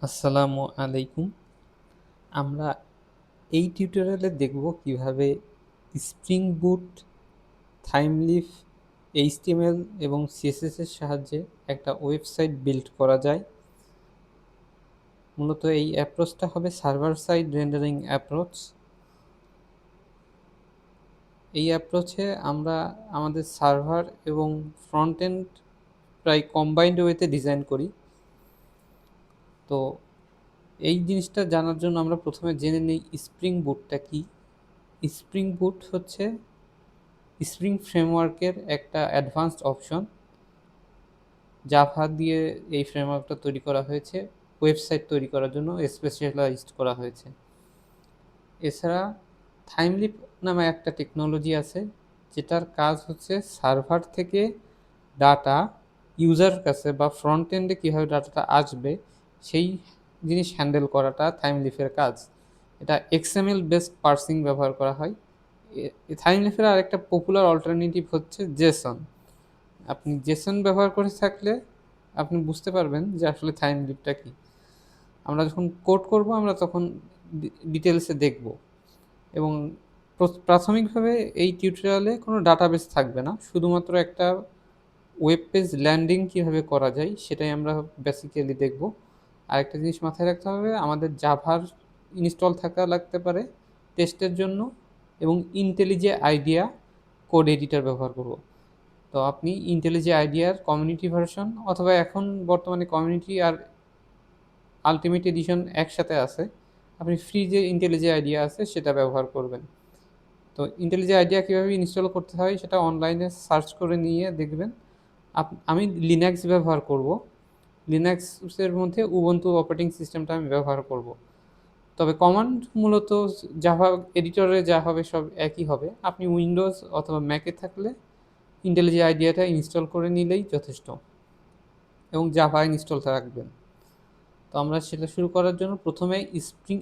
আসসালামু আলাইকুম। আমরা এই টিউটোরিয়ালে দেখব কিভাবে স্প্রিং বুট, থাইমলিফ, এইচটিএমএল এবং সিএসএস এর সাহায্যে একটা ওয়েবসাইট বিল্ড করা যায়। মূলত এই অ্যাপ্রোচটা হবে সার্ভার সাইড রেন্ডারিং অ্যাপ্রোচ। এই অ্যাপ্রোচে আমরা আমাদের সার্ভার এবং ফ্রন্ট এন্ড প্রায় কম্বাইন্ড ওয়েতে ডিজাইন করি। তো এই জিনিসটা জানার জন্য আমরা প্রথমে জেনে নিই স্প্রিং বুটটা কি। স্প্রিং বুট হচ্ছে স্প্রিং ফ্রেমওয়ার্কের একটা অ্যাডভান্সড অপশন। জাভা দিয়ে এই ফ্রেমওয়ার্কটা তৈরি করা হয়েছে, ওয়েবসাইট তৈরি করার জন্য স্পেশালাইজড করা হয়েছে। এছাড়া থাইমলিপ নামে একটা টেকনোলজি আছে, যেটার কাজ হচ্ছে সার্ভার থেকে ডাটা ইউজার কাছে বা ফ্রন্ট এন্ডে কীভাবে ডাটাটা আসবে সেই জিনিস হ্যান্ডেল করাটা থাইমলিফের কাজ। এটা এক্সএমএল বেসড পার্সিং ব্যবহার করা হয়। থাইমলিফের আরেকটা পপুলার অল্টারনেটিভ হচ্ছে জেসন। আপনি জেসন ব্যবহার করে থাকলে আপনি বুঝতে পারবেন যে আসলে থাইমলিপটা কী। আমরা যখন কোড করব আমরা তখন ডিটেলসে দেখব। এবং প্রাথমিকভাবে এই টিউটোরিয়ালে কোনো ডাটাবেস থাকবে না, শুধুমাত্র একটা ওয়েব পেজ ল্যান্ডিং কীভাবে করা যায় সেটাই আমরা বেসিক্যালি দেখব। আরেকটা জিনিস মাথায় রাখতে হবে, আমাদের জাভার ইনস্টল থাকা লাগতে পারে টেস্টের জন্য, এবং ইন্টেলিজে আইডিয়া কোড এডিটর ব্যবহার করব। তো আপনি ইন্টেলিজে আইডিয়ার কমিউনিটি ভার্সন, অথবা এখন বর্তমানে কমিউনিটি আর আলটিমেট এডিশন একসাথে আছে, আপনি ফ্রি যে ইন্টেলিজে আইডিয়া আছে সেটা ব্যবহার করবেন। তো ইন্টেলিজে আইডিয়া কীভাবে ইনস্টল করতে হয় সেটা অনলাইনে সার্চ করে নিয়ে দেখবেন। আমি লিনাক্স ব্যবহার করব। লিনাক্সের মধ্যে উবুন্টু অপারেটিং সিস্টেমটা আমি ব্যবহার করব। তবে কমান্ড মূলত জাভা এডিটরে যা হবে সব একই হবে। আপনি উইন্ডোজ অথবা ম্যাকে থাকলে ইন্টেলিজে আইডিয়াটা ইনস্টল করে নিলেই যথেষ্ট, এবং জাভা ইনস্টল রাখবেন। তো আমরা সেটা শুরু করার জন্য প্রথমে স্প্রিং,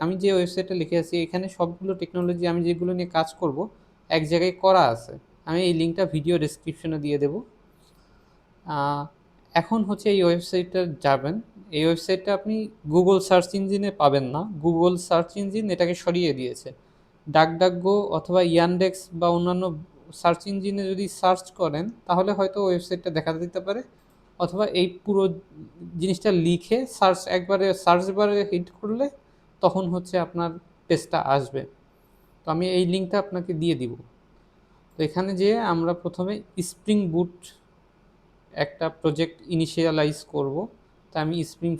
আমি যে ওয়েবসাইটটা লিখে আছি এখানে সবগুলো টেকনোলজি আমি যেগুলো নিয়ে কাজ করব এক জায়গায় করা আছে। আমি এই লিঙ্কটা ভিডিও ডেসক্রিপশনে দিয়ে দেব। এখন হচ্ছে এই ওয়েবসাইটটা যাবেন। এই ওয়েবসাইটটা আপনি গুগল সার্চ ইঞ্জিনে পাবেন না, গুগল সার্চ ইঞ্জিন এটাকে সরিয়ে দিয়েছে। ডাকডাকগো অথবা ইয়ানডেক্স বা অন্যান্য সার্চ ইঞ্জিনে যদি সার্চ করেন তাহলে হয়তো ওয়েবসাইটটা দেখা দিতে পারে, অথবা এই পুরো জিনিসটা লিখে একবারে সার্চ বারে হিট করলে তখন হচ্ছে আপনার পেজটা আসবে। তো আমি এই লিঙ্কটা আপনাকে দিয়ে দিব। তো এখানে যেয়ে আমরা প্রথমে স্প্রিং বুট একটা প্রজেক্ট ইনিশিয়ালাইজ করব। তা আমি স্প্রিং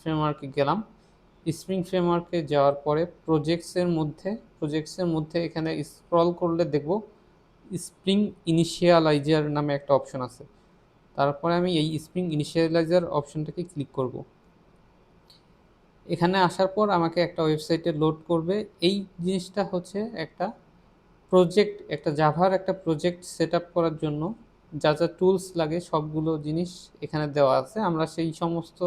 ফ্রেমওয়ার্কে গেলাম। স্প্রিং ফ্রেমওয়ার্কে যাওয়ার পরে প্রজেক্টসের মধ্যে এখানে স্ক্রল করলে দেখব স্প্রিং ইনিশিয়ালাইজার নামে একটা অপশন আছে। তারপরে আমি এই স্প্রিং ইনিশিয়ালাইজার অপশনটাকে ক্লিক করব। এখানে আসার পর আমাকে একটা ওয়েবসাইটে লোড করবে। এই জিনিসটা হচ্ছে একটা জাভার একটা প্রজেক্ট সেট আপ করার জন্য যা যা টুলস লাগে সবগুলো জিনিস এখানে দেওয়া আছে। আমরা সেই সমস্ত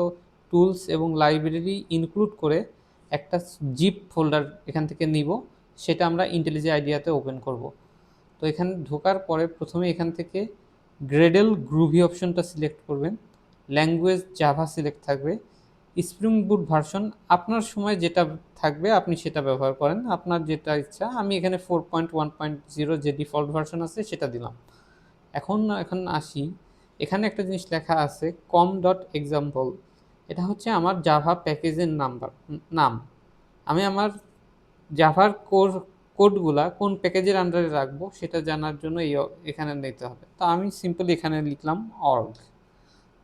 টুলস এবং লাইব্রেরি ইনক্লুড করে একটা জিপ ফোল্ডার এখান থেকে নিব, সেটা আমরা ইন্টেলিজে আইডিয়াতে ওপেন করব। তো এখানে ঢোকার পরে প্রথমে এখান থেকে গ্রেডেল গ্রুভি অপশনটা সিলেক্ট করবেন, ল্যাঙ্গুয়েজ জাভা সিলেক্ট থাকবে, স্প্রিং বুট ভার্সন আপনার সময় যেটা থাকবে আপনি সেটা ব্যবহার করেন, আপনার যেটা ইচ্ছা। আমি এখানে 4.1.0 যে ডিফল্ট ভার্সন আছে সেটা দিলাম। এখন আসি, এখানে একটা জিনিস লেখা আছে com.example। এটা হচ্ছে আমার জাভা প্যাকেজের নাম। আমি আমার জাভার কোডগুলা কোন প্যাকেজের আন্ডারে রাখবো সেটা জানার জন্য এখানে নিতে হবে। তো আমি সিম্পলি এখানে লিখলাম অর্গ।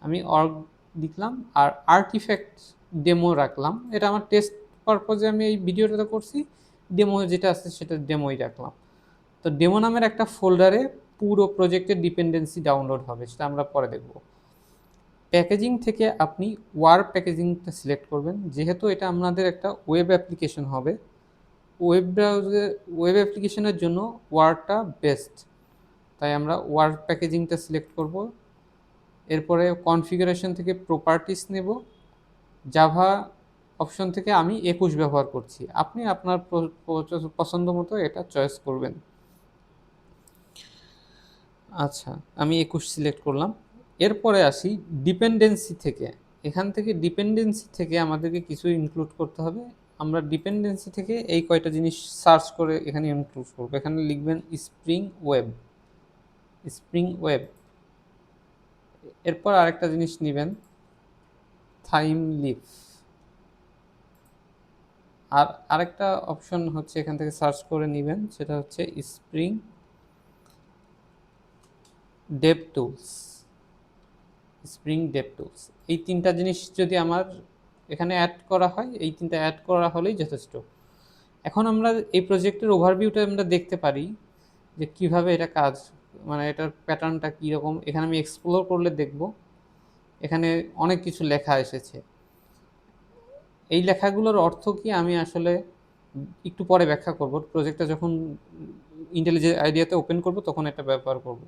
আমি অর্গ লিখলাম আর আর্টিফ্যাক্ট ডেমো রাখলাম। এটা আমার টেস্ট পারপোজে আমি এই ভিডিওটা করছি, ডেমো যেটা আছে সেটা ডেমোই রাখলাম। তো ডেমো নামের একটা ফোল্ডারে পুরো প্রজেক্টের ডিপেন্ডেন্সি ডাউনলোড হবে, সেটা আমরা পরে দেখব। প্যাকেজিং থেকে আপনি ওয়ার প্যাকেজিংটা সিলেক্ট করবেন। যেহেতু এটা আপনাদের একটা ওয়েব অ্যাপ্লিকেশন হবে, ওয়েব অ্যাপ্লিকেশনের জন্য ওয়ারটা বেস্ট, তাই আমরা ওয়ার প্যাকেজিংটা সিলেক্ট করব। এরপরে কনফিগারেশন থেকে প্রপার্টিস নেব। জাভা অপশন থেকে আমি 21 ব্যবহার করছি, আপনি আপনার পছন্দ মতো এটা চয়েস করবেন। আচ্ছা, আমি 21 সিলেক্ট করলাম। এরপরে আসি ডিপেন্ডেন্সি থেকে। এখান থেকে ডিপেন্ডেন্সি থেকে আমাদেরকে কিছু ইনক্লুড করতে হবে। আমরা ডিপেন্ডেন্সি থেকে এই কয়টা জিনিস সার্চ করে এখানে ইনক্লুড করবো। এখানে লিখবেন স্প্রিং ওয়েব, স্প্রিং ওয়েব। এরপর আরেকটা জিনিস নেবেন থাইম লিভ। আর আরেকটা অপশন হচ্ছে এখান থেকে সার্চ করে নেবেন, সেটা হচ্ছে spring Dave tools, spring Dave tools. এই তিনটা জিনিস যদি আমার এখানে অ্যাড করা হয়, এই তিনটা অ্যাড করা হলেই যথেষ্ট। এখন আমরা এই প্রজেক্টের ওভারভিউটা আমরা দেখতে পারি যে কিভাবে এটা কাজ, মানে এটার প্যাটার্নটা কীরকম। এখানে আমি এক্সপ্লোর করলে দেখব এখানে অনেক কিছু লেখা এসেছে। এই লেখাগুলোর অর্থ কি আমি আসলে একটু পরে ব্যাখ্যা করব। প্রজেক্টটা যখন ইন্টেলিজেন্ট আইডিয়াতে ওপেন করব তখন এটা ব্যবহার করব।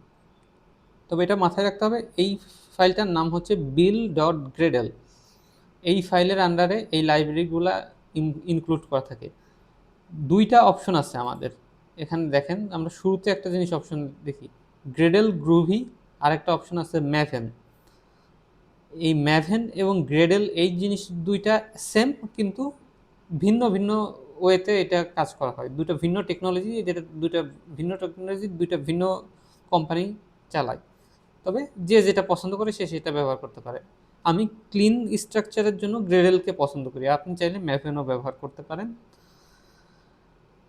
তবে এটা মাথায় রাখতে হবে, এই ফাইলটার নাম হচ্ছে bill.gradle। এই ফাইলের আন্ডারে এই লাইব্রেরিগুলা ইনক্লুড করা থাকে। দুইটা অপশন আছে আমাদের এখানে, দেখেন আমরা শুরুতে একটা জিনিস অপশন দেখি, গ্রেডেল গ্রুভি, আরেকটা অপশন আছে ম্যাভেন। এই ম্যাভেন এবং গ্রেডেল এই জিনিস দুইটা সেম, কিন্তু ভিন্ন ভিন্ন ওয়েতে এটা কাজ করা হয়। দুটো ভিন্ন টেকনোলজি, যেটা দুটো ভিন্ন টেকনোলজি, দুইটা ভিন্ন কোম্পানি চালায়। তবে যে যেটা পছন্দ করে সে সেটা ব্যবহার করতে পারে। আমি ক্লিন স্ট্রাকচারের জন্য গ্রেডেলকে পছন্দ করি, আপনি চাইলে ম্যাভেনও ব্যবহার করতে পারেন।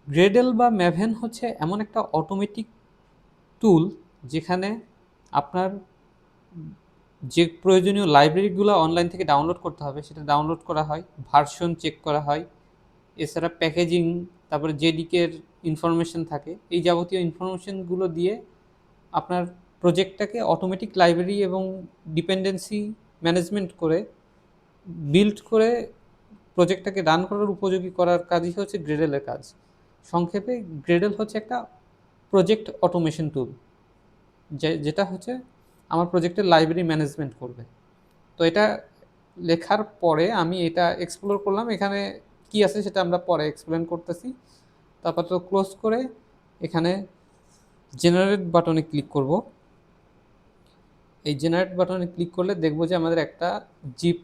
গ্রেডেল বা ম্যাভেন হচ্ছে এমন একটা অটোমেটিক টুল যেখানে আপনার যে প্রয়োজনীয় লাইব্রেরিগুলো অনলাইন থেকে ডাউনলোড করতে হবে সেটা ডাউনলোড করা হয়, ভার্সন চেক করা হয়, এছাড়া প্যাকেজিং, তারপরে জেডিকের ইনফরমেশন থাকে। এই যাবতীয় ইনফরমেশনগুলো দিয়ে আপনার প্রজেক্টটাকে অটোমেটিক লাইব্রেরি এবং ডিপেন্ডেন্সি ম্যানেজমেন্ট করে বিল্ড করে প্রজেক্টটাকে রান করার উপযোগী করার কাজই হচ্ছে গ্রেডেলের কাজ। সংক্ষেপে গ্রেডেল হচ্ছে একটা প্রজেক্ট অটোমেশন টুল, যেটা হচ্ছে আমার প্রজেক্টের লাইব্রেরি ম্যানেজমেন্ট করবে। তো এটা লেখার পরে আমি এটা এক্সপ্লোর করলাম, এখানে কি আছে সেটা আমরা পরে এক্সপ্লেন করতেছি। তারপর তো ক্লোজ করে এখানে জেনারেট বাটনে ক্লিক করব। এই জেনারেট বাটনে ক্লিক করলে দেখব যে আমাদের একটা জিপ,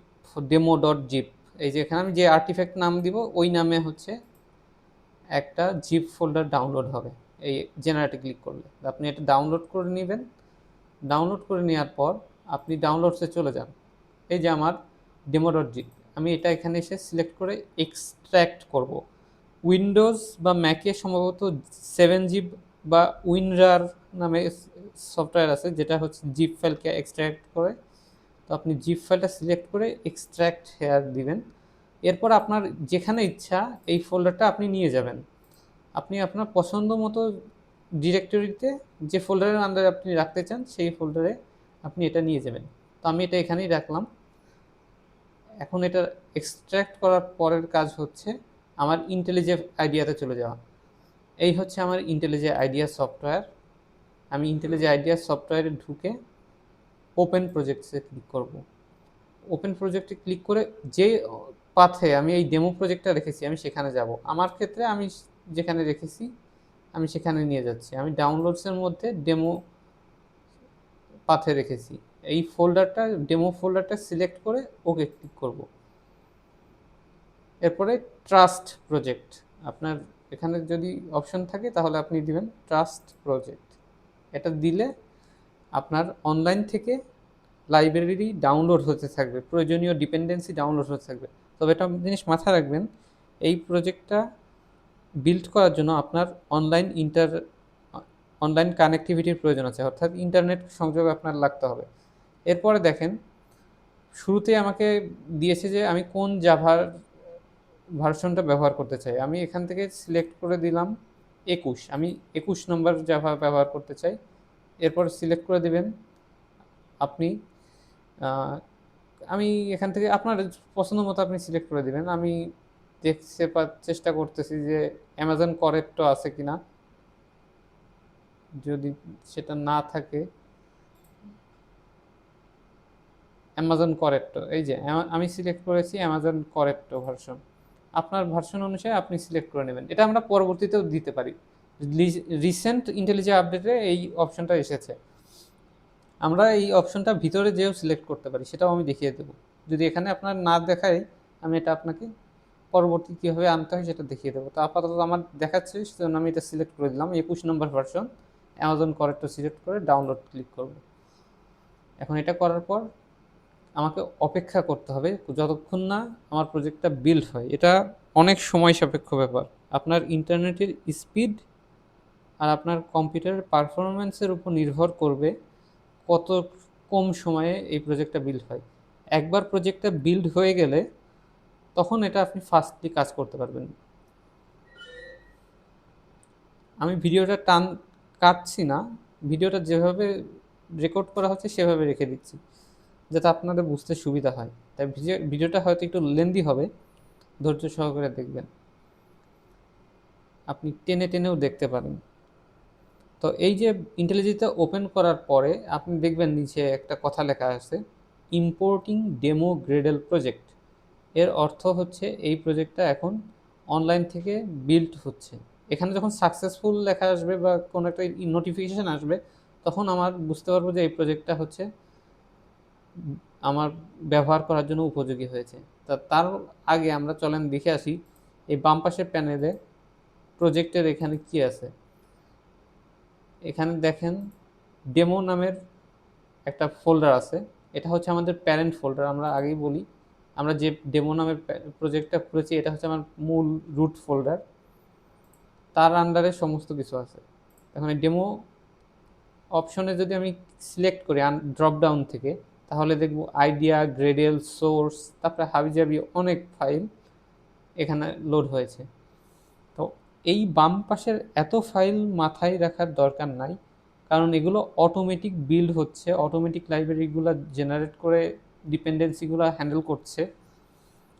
demo.zip, এই যে এখানে আমি যে আর্টিফ্যাক্ট নাম দিব ওই নামে হচ্ছে একটা জিপ ফোল্ডার ডাউনলোড হবে। এই জেনারেটে ক্লিক করলে আপনি এটা ডাউনলোড করে নেবেন। ডাউনলোড করে নেওয়ার পর আপনি ডাউনলোডসে চলে যান। এই যে আমার demo.zip, আমি এটা এখানে এসে সিলেক্ট করে এক্সট্র্যাক্ট করব। উইন্ডোজ বা ম্যাকে সম্ভবত 7zip বা উইনরার নামে সফটওয়্যার আছে, যেটা হচ্ছে জিপ ফাইলকে এক্সট্র্যাক্ট করে। তো আপনি জিপ ফাইলটা সিলেক্ট করে এক্সট্র্যাক্ট হেয়ার দিবেন। এরপর আপনার যেখানে ইচ্ছা এই ফোল্ডারটা আপনি নিয়ে যাবেন। আপনি আপনার পছন্দ মতো ডিরেক্টরিতে যে ফোল্ডারের আন্ডারে আপনি রাখতে চান সেই ফোল্ডারে আপনি এটা নিয়ে যাবেন। তো আমি এটা এখানেই রাখলাম। এখন এটা এক্সট্র্যাক্ট করার পরের কাজ হচ্ছে আমার ইন্টেলিজে আইডিয়াতে চলে যাওয়া। এই হচ্ছে আমার ইন্টেলিজে আইডিয়া সফটওয়্যার। আমি ইন্টেলিজে আইডিয়া সফটওয়্যারে ঢুকে ওপেন প্রজেক্টসে ক্লিক করব। ওপেন প্রজেক্টে ক্লিক করে যে পাথে আমি এই ডেমো প্রজেক্টটা রেখেছি আমি সেখানে যাব। আমার ক্ষেত্রে আমি যেখানে রেখেছি আমি সেখানে নিয়ে যাচ্ছি। আমি ডাউনলোডসের মধ্যে ডেমো পাথে রেখেছি। এই ফোল্ডারটা, ডেমো ফোল্ডারটা সিলেক্ট করে ওকে ক্লিক করব। এরপরে ট্রাস্ট প্রজেক্ট, আপনার এখানে যদি অপশন থাকে তাহলে আপনি দিবেন ট্রাস্ট প্রজেক্ট। এটা দিলে আপনার অনলাইন থেকে লাইব্রেরি ডাউনলোড হতে থাকবে, প্রয়োজনীয় ডিপেন্ডেন্সি ডাউনলোড হতে থাকবে। তবে একটা জিনিস মাথায় রাখবেন, এই প্রজেক্টটা বিল্ড করার জন্য আপনার অনলাইন কানেক্টিভিটির প্রয়োজন আছে, অর্থাৎ ইন্টারনেট সংযোগ আপনার লাগতে হবে। এরপরে দেখেন শুরুতে আমাকে দিয়েছে যে আমি কোন জাভার ভার্সনটা ব্যবহার করতে চাই। আমি এখান থেকে সিলেক্ট করে দিলাম 21, আমি 21 নম্বর জাভা ব্যবহার করতে চাই। এরপর সিলেক্ট করে দেবেন আপনি, আমি এখান থেকে আপনার পছন্দ মতো আপনি সিলেক্ট করে দেবেন। আমি চেষ্টা করতেছি যে অ্যামাজন করেক্টো আছে কিনা, যদি সেটা না থাকে অ্যামাজন করেক্টো, এই যে আমি সিলেক্ট করেছি অ্যামাজন করেক্টো ভার্সন। আপনার ভার্সন অনুসারে আপনি সিলেক্ট করে নেবেন। এটা আমরা পরবর্তীতেও দিতে পারি, রিসেন্ট ইন্টেলিজে আপডেটে এই অপশনটা এসেছে। আমরা এই অপশনটা ভিতরে যেও সিলেক্ট করতে পারি, সেটাও আমি দেখিয়ে দেবো। যদি এখানে আপনার না দেখায়, আমি এটা আপনাকে পরবর্তী কীভাবে আনতে হয় সেটা দেখিয়ে দেবো। তো আপাতত আমার দেখাচ্ছে, সেজন্য আমি এটা সিলেক্ট করে দিলাম 21 নম্বর ভার্সন, অ্যামাজন কারেক্টর সিলেক্ট করে ডাউনলোড ক্লিক করব। এখন এটা করার পর আমাকে অপেক্ষা করতে হবে যতক্ষণ না আমার প্রজেক্টটা বিল্ড হয়। এটা অনেক সময় সাপেক্ষ ব্যাপার। আপনার ইন্টারনেটের স্পিড আর আপনার কম্পিউটারের পারফরমেন্সের উপর নির্ভর করবে কত কম সময়ে এই প্রজেক্টটা বিল্ড হয়। একবার প্রজেক্টটা বিল্ড হয়ে গেলে তখন এটা আপনি ফাস্টলি কাজ করতে পারবেন। আমি ভিডিওটা কাটছি না, ভিডিওটা যেভাবে রেকর্ড করা হচ্ছে সেভাবে রেখে দিচ্ছি যাতে আপনাদের বুঝতে সুবিধা হয়। তাই ভিডিওটা হয়তো একটু লেন্দি হবে, ধৈর্য সহকারে দেখবেন, আপনি টেনে টেনেও দেখতে পারেন। তো এই যে ইন্টেলিজেন্সটা ওপেন করার পরে আপনি দেখবেন নিচে একটা কথা লেখা আছে, ইম্পোর্টিং ডেমো গ্রেডেল প্রজেক্ট। এর অর্থ হচ্ছে এই প্রজেক্টটা এখন অনলাইন থেকে বিল্ড হচ্ছে। এখানে যখন সাকসেসফুল লেখা আসবে বা কোনো একটা নোটিফিকেশান আসবে, তখন আমার বুঝতে পারবো যে এই প্রজেক্টটা হচ্ছে আমার ব্যবহার করার জন্য উপযোগী হয়েছে। তার আগে আমরা চলেন দেখে আসি এই বাম পাশের প্যানেলে প্রজেক্টের এখানে কি আছে। এখানে দেখেন ডেমো নামের একটা ফোল্ডার আছে, এটা হচ্ছে আমাদের প্যারেন্ট ফোল্ডার। আমরা আগেই বলি, আমরা যে ডেমো নামের প্রজেক্টটা খুলেছি এটা হচ্ছে আমার মূল রুট ফোল্ডার, তার আন্ডারে সমস্ত কিছু আছে। এখন এই ডেমো অপশনে যদি আমি সিলেক্ট করি ড্রপ ডাউন থেকে, তাহলে দেখব আইডিয়া, গ্রেডেল, সোর্স, তারপরে হাবিজাবি অনেক ফাইল এখানে লোড হয়েছে। তো এই বাম পাশের এত ফাইল মাথায় রাখার দরকার নাই, কারণ এগুলো অটোমেটিক বিল্ড হচ্ছে, অটোমেটিক লাইব্রেরিগুলো জেনারেট করে ডিপেন্ডেন্সিগুলো হ্যান্ডেল করছে।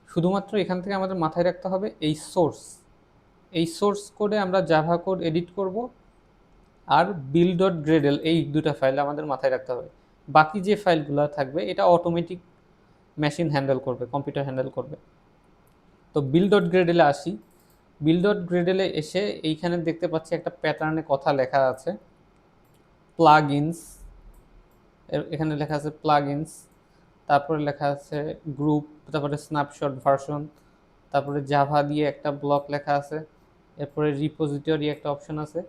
শুধুমাত্র এখান থেকে আমাদের মাথায় রাখতে হবে এই সোর্স কোডে আমরা জাভা কোড এডিট করব, আর build.gradle এই দুটো ফাইল আমাদের মাথায় রাখতে হবে। বাকি যে ফাইলগুলো থাকবে এটা অটোমেটিক মেশিন হ্যান্ডেল করবে, কম্পিউটার হ্যান্ডেল করবে। তো build.gradle আসি। build.gradle এসে এইখানে দেখতে পাচ্ছি একটা প্যাটার্নে কথা লেখা আছে, প্লাগইনস। এখানে লেখা আছে প্লাগইনস, তারপরে লেখা আছে গ্রুপ, তারপরে স্ন্যাপশট ভার্সন, তারপরে জাভা দিয়ে একটা ব্লক লেখা আছে, এরপরে রিপোজিটরি একটা অপশন আছে,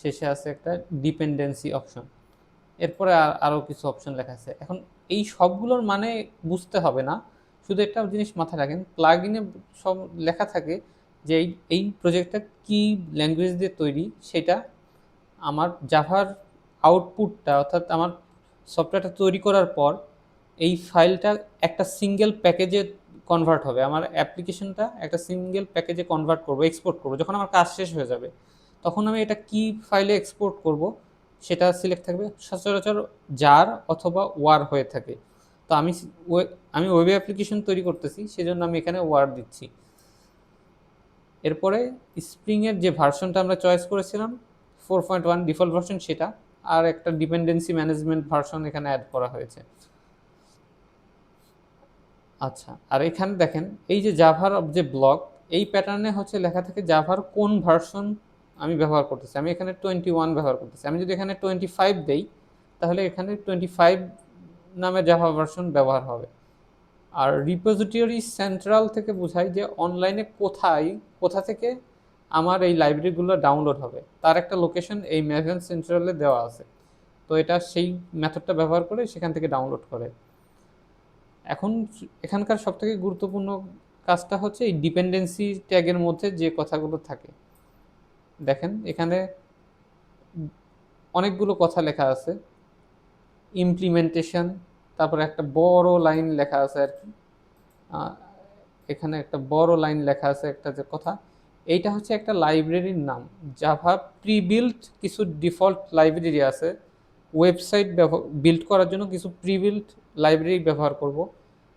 শেষে আছে একটা ডিপেন্ডেন্সি অপশন, এরপরে আরও কিছু অপশন লেখা আছে। এখন এই সবগুলোর মানে বুঝতে হবে না, শুধু একটা জিনিস মাথায় রাখেন, প্লাগইনে সব লেখা থাকে যে এই প্রজেক্টটা কী ল্যাঙ্গুয়েজ দিয়ে তৈরি, সেটা আমার জাভার আউটপুটটা, অর্থাৎ আমার সফটওয়্যারটা তৈরি করার পর এই ফাইলটা একটা সিঙ্গেল প্যাকেজে কনভার্ট হবে। আমার অ্যাপ্লিকেশনটা একটা সিঙ্গেল প্যাকেজে কনভার্ট করবো, এক্সপোর্ট করবো। যখন আমার কাজ শেষ হয়ে যাবে তখন আমি এটা কি ফাইলে এক্সপোর্ট করব সেটা সিলেক্ট থাকবে। সচরাচর জার অথবা ওয়ার হয়ে থাকে। তো আমি ওয়েব অ্যাপ্লিকেশন তৈরি করতেছি, সেজন্য আমি এখানে ওয়ার দিচ্ছি। এরপরে স্প্রিংয়ের যে ভার্সনটা আমরা চয়েস করেছিলাম 4.1 ডিফল্ট ভার্সন, সেটা আর একটা ডিপেন্ডেন্সি ম্যানেজমেন্ট ভার্সন এখানে অ্যাড করা হয়েছে। আচ্ছা, আর এখানে দেখেন এই যে জাভার যে ব্লক, এই প্যাটার্নে হচ্ছে লেখা থাকে জাভার কোন ভার্সন আমি ব্যবহার করতেছি। আমি এখানে 21 ব্যবহার করতেছি। আমি যদি এখানে 25 দেই, তাহলে এখানে 25 নামে জাভা ভার্সন ব্যবহার হবে। আর রিপোজিটরি সেন্ট্রাল থেকে বোঝায় যে অনলাইনে কোথা থেকে আমার এই লাইব্রেরিগুলো ডাউনলোড হবে, তার একটা লোকেশন এই ম্যাভেন সেন্ট্রালে দেওয়া আছে। তো এটা সেই মেথডটা ব্যবহার করে সেখান থেকে ডাউনলোড করে। এখন এখানকার সবথেকে গুরুত্বপূর্ণ কাজটা হচ্ছে এই ডিপেন্ডেন্সি ট্যাগের মধ্যে যে কথাগুলো থাকে। দেখেন এখানে অনেকগুলো কথা লেখা আছে, ইমপ্লিমেন্টেশন, তারপরে একটা বড় লাইন লেখা আছে আর কি, এখানে একটা বড় লাইন লেখা আছে একটা যে কথা, এইটা হচ্ছে একটা লাইব্রেরির নাম। জাভা প্রিবিল্ট কিছু ডিফল্ট লাইব্রেরি আছে, ওয়েবসাইট বিল্ড করার জন্য কিছু প্রিবিল্ট লাইব্রেরি ব্যবহার করব।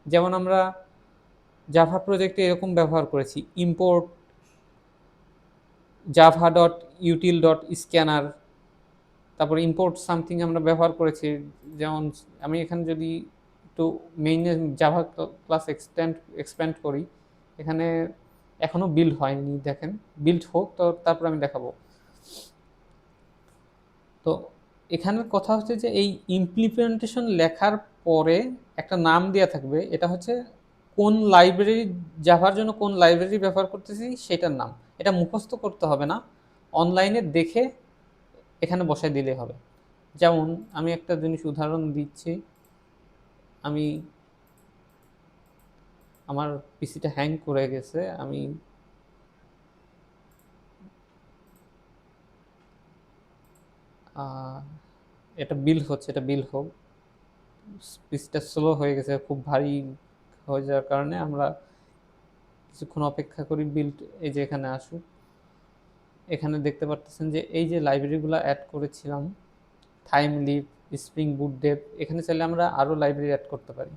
যেমন আমরা জাভা প্রজেক্টে এরকম ব্যবহার করেছি, ইম্পোর্ট java.util.scanner, তারপর ইম্পোর্ট সামথিং আমরা ব্যবহার করেছি। যেমন আমি এখানে যদি একটু মেইনে জাভা ক্লাস এক্সপ্যান্ড করি, এখানে এখনও বিল্ড হয়নি, দেখেন বিল্ড হোক তো তারপর আমি দেখাবো। তো এখানের কথা হচ্ছে যে এই ইমপ্লিমেন্টেশন লেখার পরে একটা নাম দেওয়া থাকবে, এটা হচ্ছে কোন লাইব্রেরি, জাভার জন্য কোন লাইব্রেরি ব্যবহার করতেছি সেটার নাম। এটা মুখস্থ করতে হবে না, অনলাইনে দেখে এখানে বসাই দিলেই হবে। যেমন আমি একটা জিনিস উদাহরণ দিচ্ছি, আমি আমার পিসিটা হ্যাং করে গেছে, আমি এটা বিল হচ্ছে, এটা বিল হোক। পিসিটা স্লো হয়ে গেছে, খুব ভারী হয়ে যাওয়ার কারণে আমরা কিছুক্ষণ অপেক্ষা করি বিল্ড এই যে এখানে আসুক। এখানে দেখতে পারতেছেন যে এই যে লাইব্রেরিগুলো অ্যাড করেছিলাম, থাইম লিভ, স্প্রিং বুট ডেভ, এখানে চাইলে আমরা আরও লাইব্রেরি অ্যাড করতে পারি।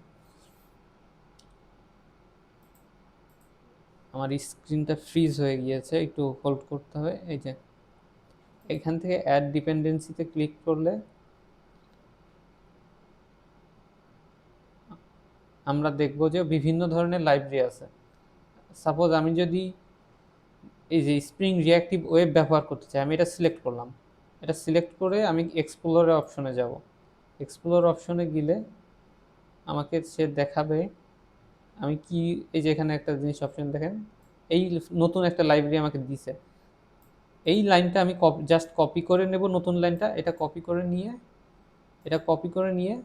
আমার স্ক্রিনটা ফ্রিজ হয়ে গিয়েছে, একটু হোল্ড করতে হবে। এই যে এখান থেকে অ্যাড ডিপেন্ডেন্সিতে ক্লিক করলে আমরা দেখব যে বিভিন্ন ধরনের লাইব্রেরি আছে। সাপোজ আমি যদি এই যে স্প্রিং রিঅ্যাক্টিভ ওয়েব ব্যবহার করতে চাই, আমি এটা সিলেক্ট করলাম। এটা সিলেক্ট করে আমি এক্সপ্লোরের অপশনে যাব। এক্সপ্লোর অপশনে গেলে আমাকে সে দেখাবে আমি কি, এই যে এখানে একটা জিনিস অপশন দেখেন, এই নতুন একটা লাইব্রেরি আমাকে দিছে। এই লাইনটা আমি জাস্ট কপি করে নেব, নতুন লাইনটা এটা কপি করে নিয়ে, এটা কপি করে নিয়ে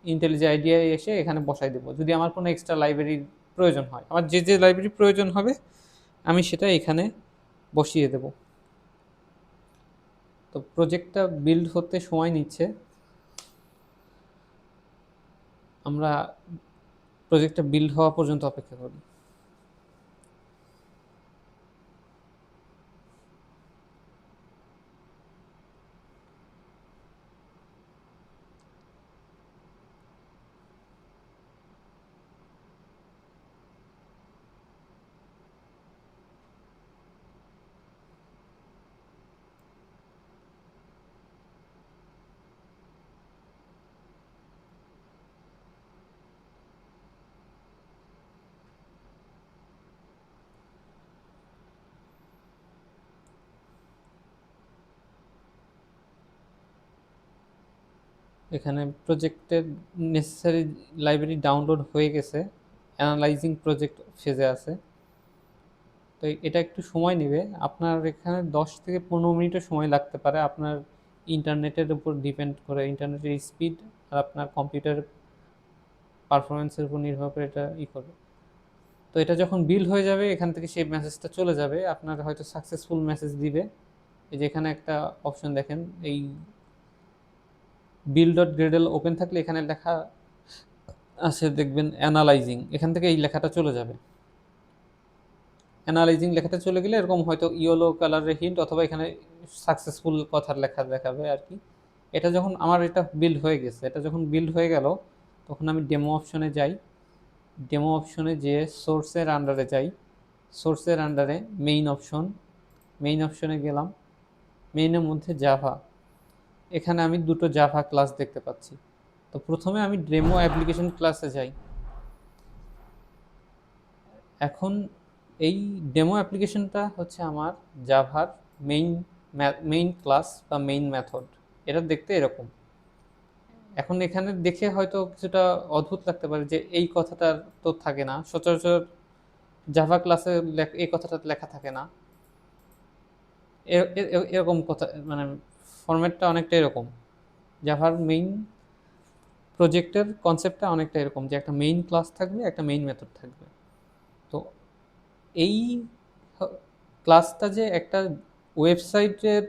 ইন্টেলিজে আইডিয়ায় এসে এখানে বসাই দেবো। যদি আমার কোনো এক্সট্রা লাইব্রেরির প্রয়োজন হয়, আমার যে যে লাইব্রেরি প্রয়োজন হবে আমি সেটা এখানে বসিয়ে দেব। তো প্রজেক্টটা বিল্ড হতে সময় নিচ্ছে, আমরা প্রজেক্টটা বিল্ড হওয়া পর্যন্ত অপেক্ষা করি। এখানে প্রজেক্টের নেসেসারি লাইব্রেরি ডাউনলোড হয়ে গেছে, অ্যানালাইজিং প্রজেক্ট ফেজে আছে। তো এটা একটু সময় নেবে, আপনার এখানে 10 থেকে 15 মিনিটও সময় লাগতে পারে, আপনার ইন্টারনেটের উপর ডিপেন্ড করে, ইন্টারনেটের স্পিড আর আপনার কম্পিউটারের পারফরমেন্সের উপর নির্ভর করে এটা করবে। তো এটা যখন বিল হয়ে যাবে এখান থেকে সেই মেসেজটা চলে যাবে, আপনার হয়তো সাকসেসফুল মেসেজ দিবে। এই যে এখানে একটা অপশন দেখেন, এই বিল ডট গ্রেডেল ওপেন থাকলে এখানে লেখা আছে দেখবেন অ্যানালাইজিং, এখান থেকে এই লেখাটা চলে যাবে। অ্যানালাইজিং লেখাটা চলে গেলে এরকম হয়তো ইয়েলো কালারের হিন্ট অথবা এখানে সাকসেসফুল কথার লেখা দেখাবে আর কি। এটা যখন আমার এটা বিল্ড হয়ে গেছে, এটা যখন বিল্ড হয়ে গেল তখন আমি ডেমো অপশনে যাই। ডেমো অপশনে যেয়ে সোর্সের আন্ডারে যাই, সোর্সের আন্ডারে মেইন অপশন, মেইন অপশনে গেলাম। মেইনের মধ্যে জাভা, এখানে আমি দুটো জাভা ক্লাস দেখতে পাচ্ছি। তো প্রথমে আমি ডেমো অ্যাপ্লিকেশন ক্লাসে যাই। এখন এই ডেমো অ্যাপ্লিকেশনটা হচ্ছে আমার জাভার মেইন মেইন ক্লাস বা মেইন মেথড। এটা দেখতে এরকম। এখন এখানে দেখে হয়তো কিছুটা অদ্ভুত লাগতে পারে যে এই কথাটা তো থাকে না সচরাচর, জাভা ক্লাসে এই কথাটা লেখা থাকে না। এরকম কথা, মানে ফরম্যাটটা অনেকটা এরকম। জাভার মেইন প্রজেক্টের কনসেপ্টটা অনেকটা এরকম যে একটা মেইন ক্লাস থাকবে, একটা মেইন মেথড থাকবে। তো এই ক্লাসটা যে একটা ওয়েবসাইটের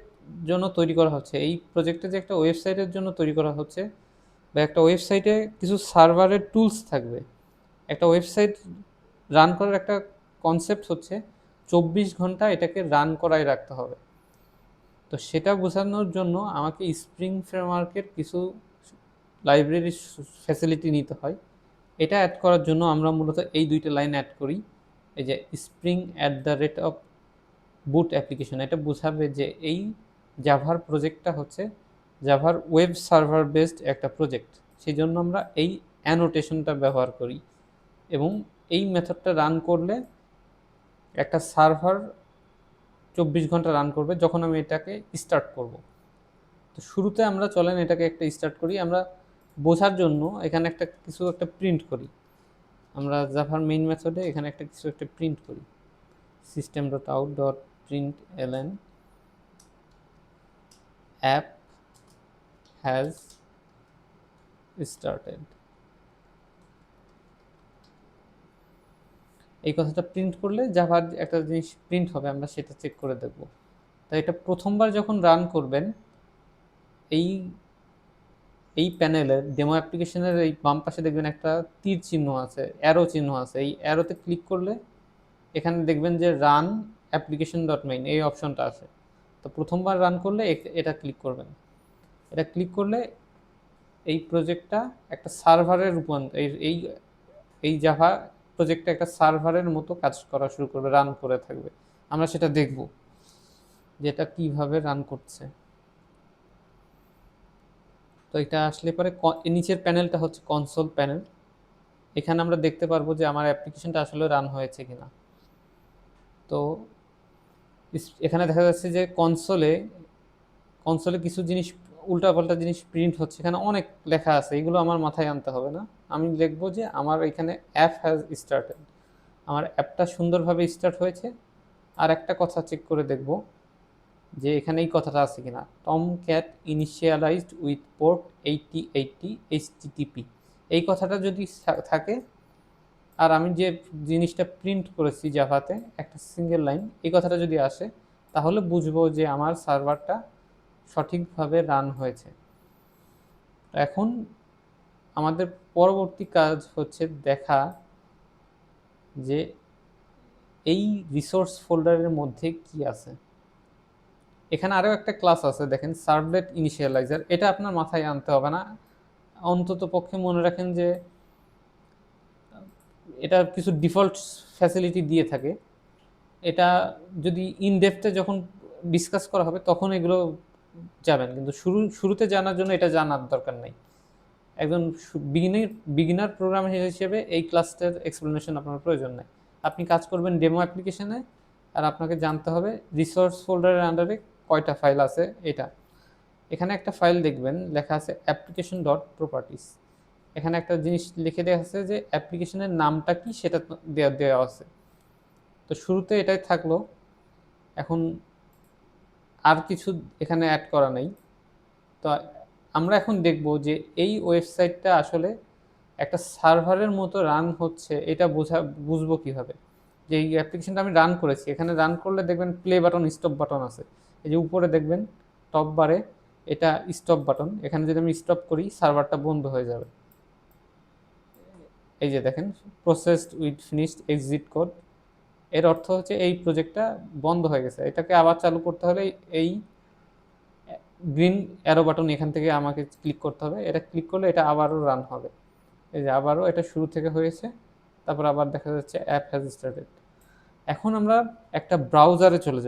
জন্য তৈরি করা হচ্ছে, এই প্রজেক্টে যে একটা ওয়েবসাইটের জন্য তৈরি করা হচ্ছে, বা একটা ওয়েবসাইটে কিছু সার্ভারের টুলস থাকবে। একটা ওয়েবসাইট রান করার একটা কনসেপ্ট হচ্ছে 24 ঘন্টা এটাকে রান করাই রাখতে হবে। তো সেটা বোঝানোর জন্য আমাকে স্প্রিং ফ্রেমওয়ার্কের কিছু লাইব্রেরির ফ্যাসিলিটি নিতে হয়। এটা অ্যাড করার জন্য আমরা মূলত এই দুইটা লাইন অ্যাড করি। এই যে স্প্রিং @অফ বুট অ্যাপ্লিকেশন, এটা বোঝাবে যে এই জাভার প্রজেক্টটা হচ্ছে জাভার ওয়েব সার্ভার বেসড একটা প্রজেক্ট। সেই জন্য আমরা এই অ্যানোটেশনটা ব্যবহার করি, এবং এই মেথডটা রান করলে একটা সার্ভার 24 ঘন্টা রান করবে যখন আমি এটাকে স্টার্ট করব। তো শুরুতে আমরা চলেন এটাকে একটা স্টার্ট করি। আমরা বোঝার জন্য এখানে কিছু একটা প্রিন্ট করি। আমরা জাভার মেইন মেথডে এখানে কিছু একটা প্রিন্ট করি, system dot out dot print LN app has started. এই কথাটা প্রিন্ট করলে জাভার একটা জিনিস প্রিন্ট হবে, আমরা সেটা চেক করে দেখব। তাই এটা প্রথমবার যখন রান করবেন, এই এই প্যানেলের ডেমো অ্যাপ্লিকেশনের এই বাম পাশে দেখবেন একটা তীর চিহ্ন আছে, অ্যারো চিহ্ন আছে। এই অ্যারোতে ক্লিক করলে এখানে দেখবেন যে রান অ্যাপ্লিকেশন ডট মেইন এই অপশনটা আছে। তো প্রথমবার রান করলে এটা ক্লিক করবেন। এটা ক্লিক করলে এই প্রজেক্টটা একটা সার্ভারের রূপান্তর, এই এই জাভা প্রজেক্টটা একটা সার্ভারের মতো কাজ করা শুরু করবে, রান করে থাকবে। আমরা সেটা দেখব যে এটা কিভাবে রান করছে। তো এটা আসলে পরে নিচের প্যানেলটা হচ্ছে কনসোল প্যানেল। এখানে আমরা দেখতে পারবো যে আমার অ্যাপ্লিকেশনটা আসলে রান হয়েছে কিনা। তো এখানে দেখা যাচ্ছে যে কনসোলে কনসোলে কিছু জিনিস, উল্টাপাল্টা জিনিস প্রিন্ট হচ্ছে। এখানে অনেক লেখা আছে, এগুলো আমার মাথায় আনতে হবে না। আমি লিখবো যে আমার এখানে অ্যাপ হ্যাজ স্টার্টেড, আমার অ্যাপটা সুন্দরভাবে স্টার্ট হয়েছে। আর একটা কথা চেক করে দেখব যে এখানে এই কথাটা আছে কিনা, Tom cat initialised with port 8080 HTTP. এই কথাটা যদি থাকে আর আমি যে জিনিসটা প্রিন্ট করেছি জাভাতে একটা সিঙ্গেল লাইন, এই কথাটা যদি আসে, তাহলে বুঝবো যে আমার সার্ভারটা সঠিকভাবে রান হয়েছে। এখন আমাদের পরবর্তী কাজ হচ্ছে দেখা যে এই রিসোর্স ফোল্ডারের মধ্যে কি আছে। এখানে আরও একটা ক্লাস আছে, দেখেন সার্ভলেট ইনিশিয়ালাইজার। এটা আপনার মাথায় আনতে হবে না, অন্তত পক্ষে মনে রাখেন যে এটা কিছু ডিফল্ট ফ্যাসিলিটি দিয়ে থাকে। এটা যদি ইনডেপথে যখন ডিসকাস করা হবে তখন এগুলো যাবেন, কিন্তু শুরুতে জানার জন্য এটা জানার দরকার নাই। একজন বিগিনার প্রোগ্রামার হিসেবে এই ক্লাসটার এক্সপ্লেনেশন আপনার প্রয়োজন নেই। আপনি কাজ করবেন ডেমো অ্যাপ্লিকেশনে, আর আপনাকে জানতে হবে রিসোর্স ফোল্ডারের আন্ডারে কয়টা ফাইল আছে। এখানে একটা ফাইল দেখবেন লেখা আছে অ্যাপ্লিকেশন ডট প্রপার্টিস। এখানে একটা জিনিস লিখে দেওয়া আছে যে অ্যাপ্লিকেশনের নামটা কি সেটা দেওয়া আছে। তো শুরুতে এটাই থাকলো। এখন আর কিছু এখানে অ্যাড করা নেই। তো আমরা এখন দেখব যে এই ওয়েবসাইটটা আসলে একটা সার্ভারের মতো রান হচ্ছে, এটা বুঝবো কিভাবে। যে এই অ্যাপ্লিকেশনটা আমি রান করেছি, এখানে রান করলে দেখবেন প্লে বাটন, স্টপ বাটন আছে। এই যে উপরে দেখবেন টপ বারে এটা স্টপ বাটন, এখানে যদি আমি স্টপ করি সার্ভারটা বন্ধ হয়ে যাবে। এই যে দেখেন processed with finished exit code, এর অর্থ হচ্ছে এই প্রজেক্টটা বন্ধ হয়ে গেছে। এটাকে আবার চালু করতে হলে এই গ্রিন অ্যারো বাটন এখান থেকে আমাকে ক্লিক করতে হবে। এটা ক্লিক করলে এটা আবারও রান হবে। এই যে আবারও এটা শুরু থেকে হয়েছে, তারপর আবার দেখা যাচ্ছে অ্যাপ হ্যাজ স্টার্টেড। এখন আমরা একটা ব্রাউজারে চলে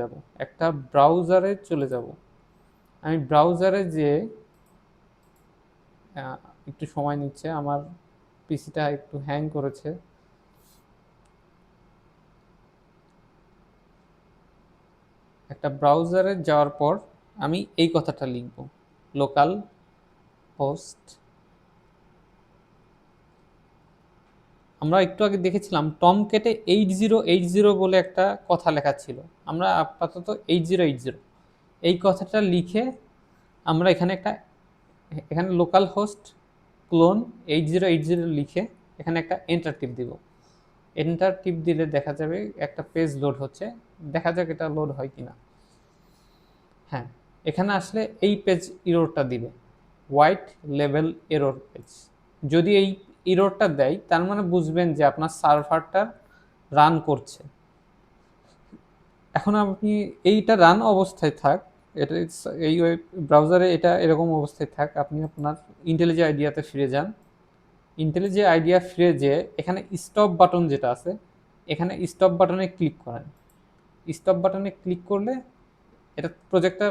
যাব। আমি ব্রাউজারে যে একটু সময় নিচ্ছে, আমার পিসিটা একটু হ্যাং করেছে। একটা ব্রাউজারে যাওয়ার পর আমি এই কথাটা লিখব, লোকাল হোস্ট। আমরা একটু আগে দেখেছিলাম টম কেটে 8080 বলে একটা কথা লেখা ছিল। আমরা আপাতত 8080 এই কথাটা লিখে আমরা এখানে লোকাল হোস্ট ক্লোন 8080 লিখে এখানে একটা এন্টার টিপ দিব। এন্টার টিপ দিলে দেখা যাবে একটা পেজ লোড হচ্ছে। দেখা যাক এটা লোড হয় কিনা। হ্যাঁ, এখানে আসলে এই পেজ ইরোরটা দিবে, হোয়াইট লেভেল এরর পেজ। যদি এই ইরোরটা দেয় তার মানে বুঝবেন যে আপনার সার্ভারটা রান করছে। এখন আপনি এইটা রান অবস্থায় থাক, এটা এই ওয়েব ব্রাউজারে এটা এরকম অবস্থায় থাক, আপনি আপনার ইন্টেলিজে আইডিয়াতে ফিরে যান। ইন্টেলিজে আইডিয়া ফিরে যেয়ে এখানে স্টপ বাটন যেটা আছে, এখানে স্টপ বাটনে ক্লিক করেন। স্টপ বাটনে ক্লিক করলে এটা প্রজেক্টটা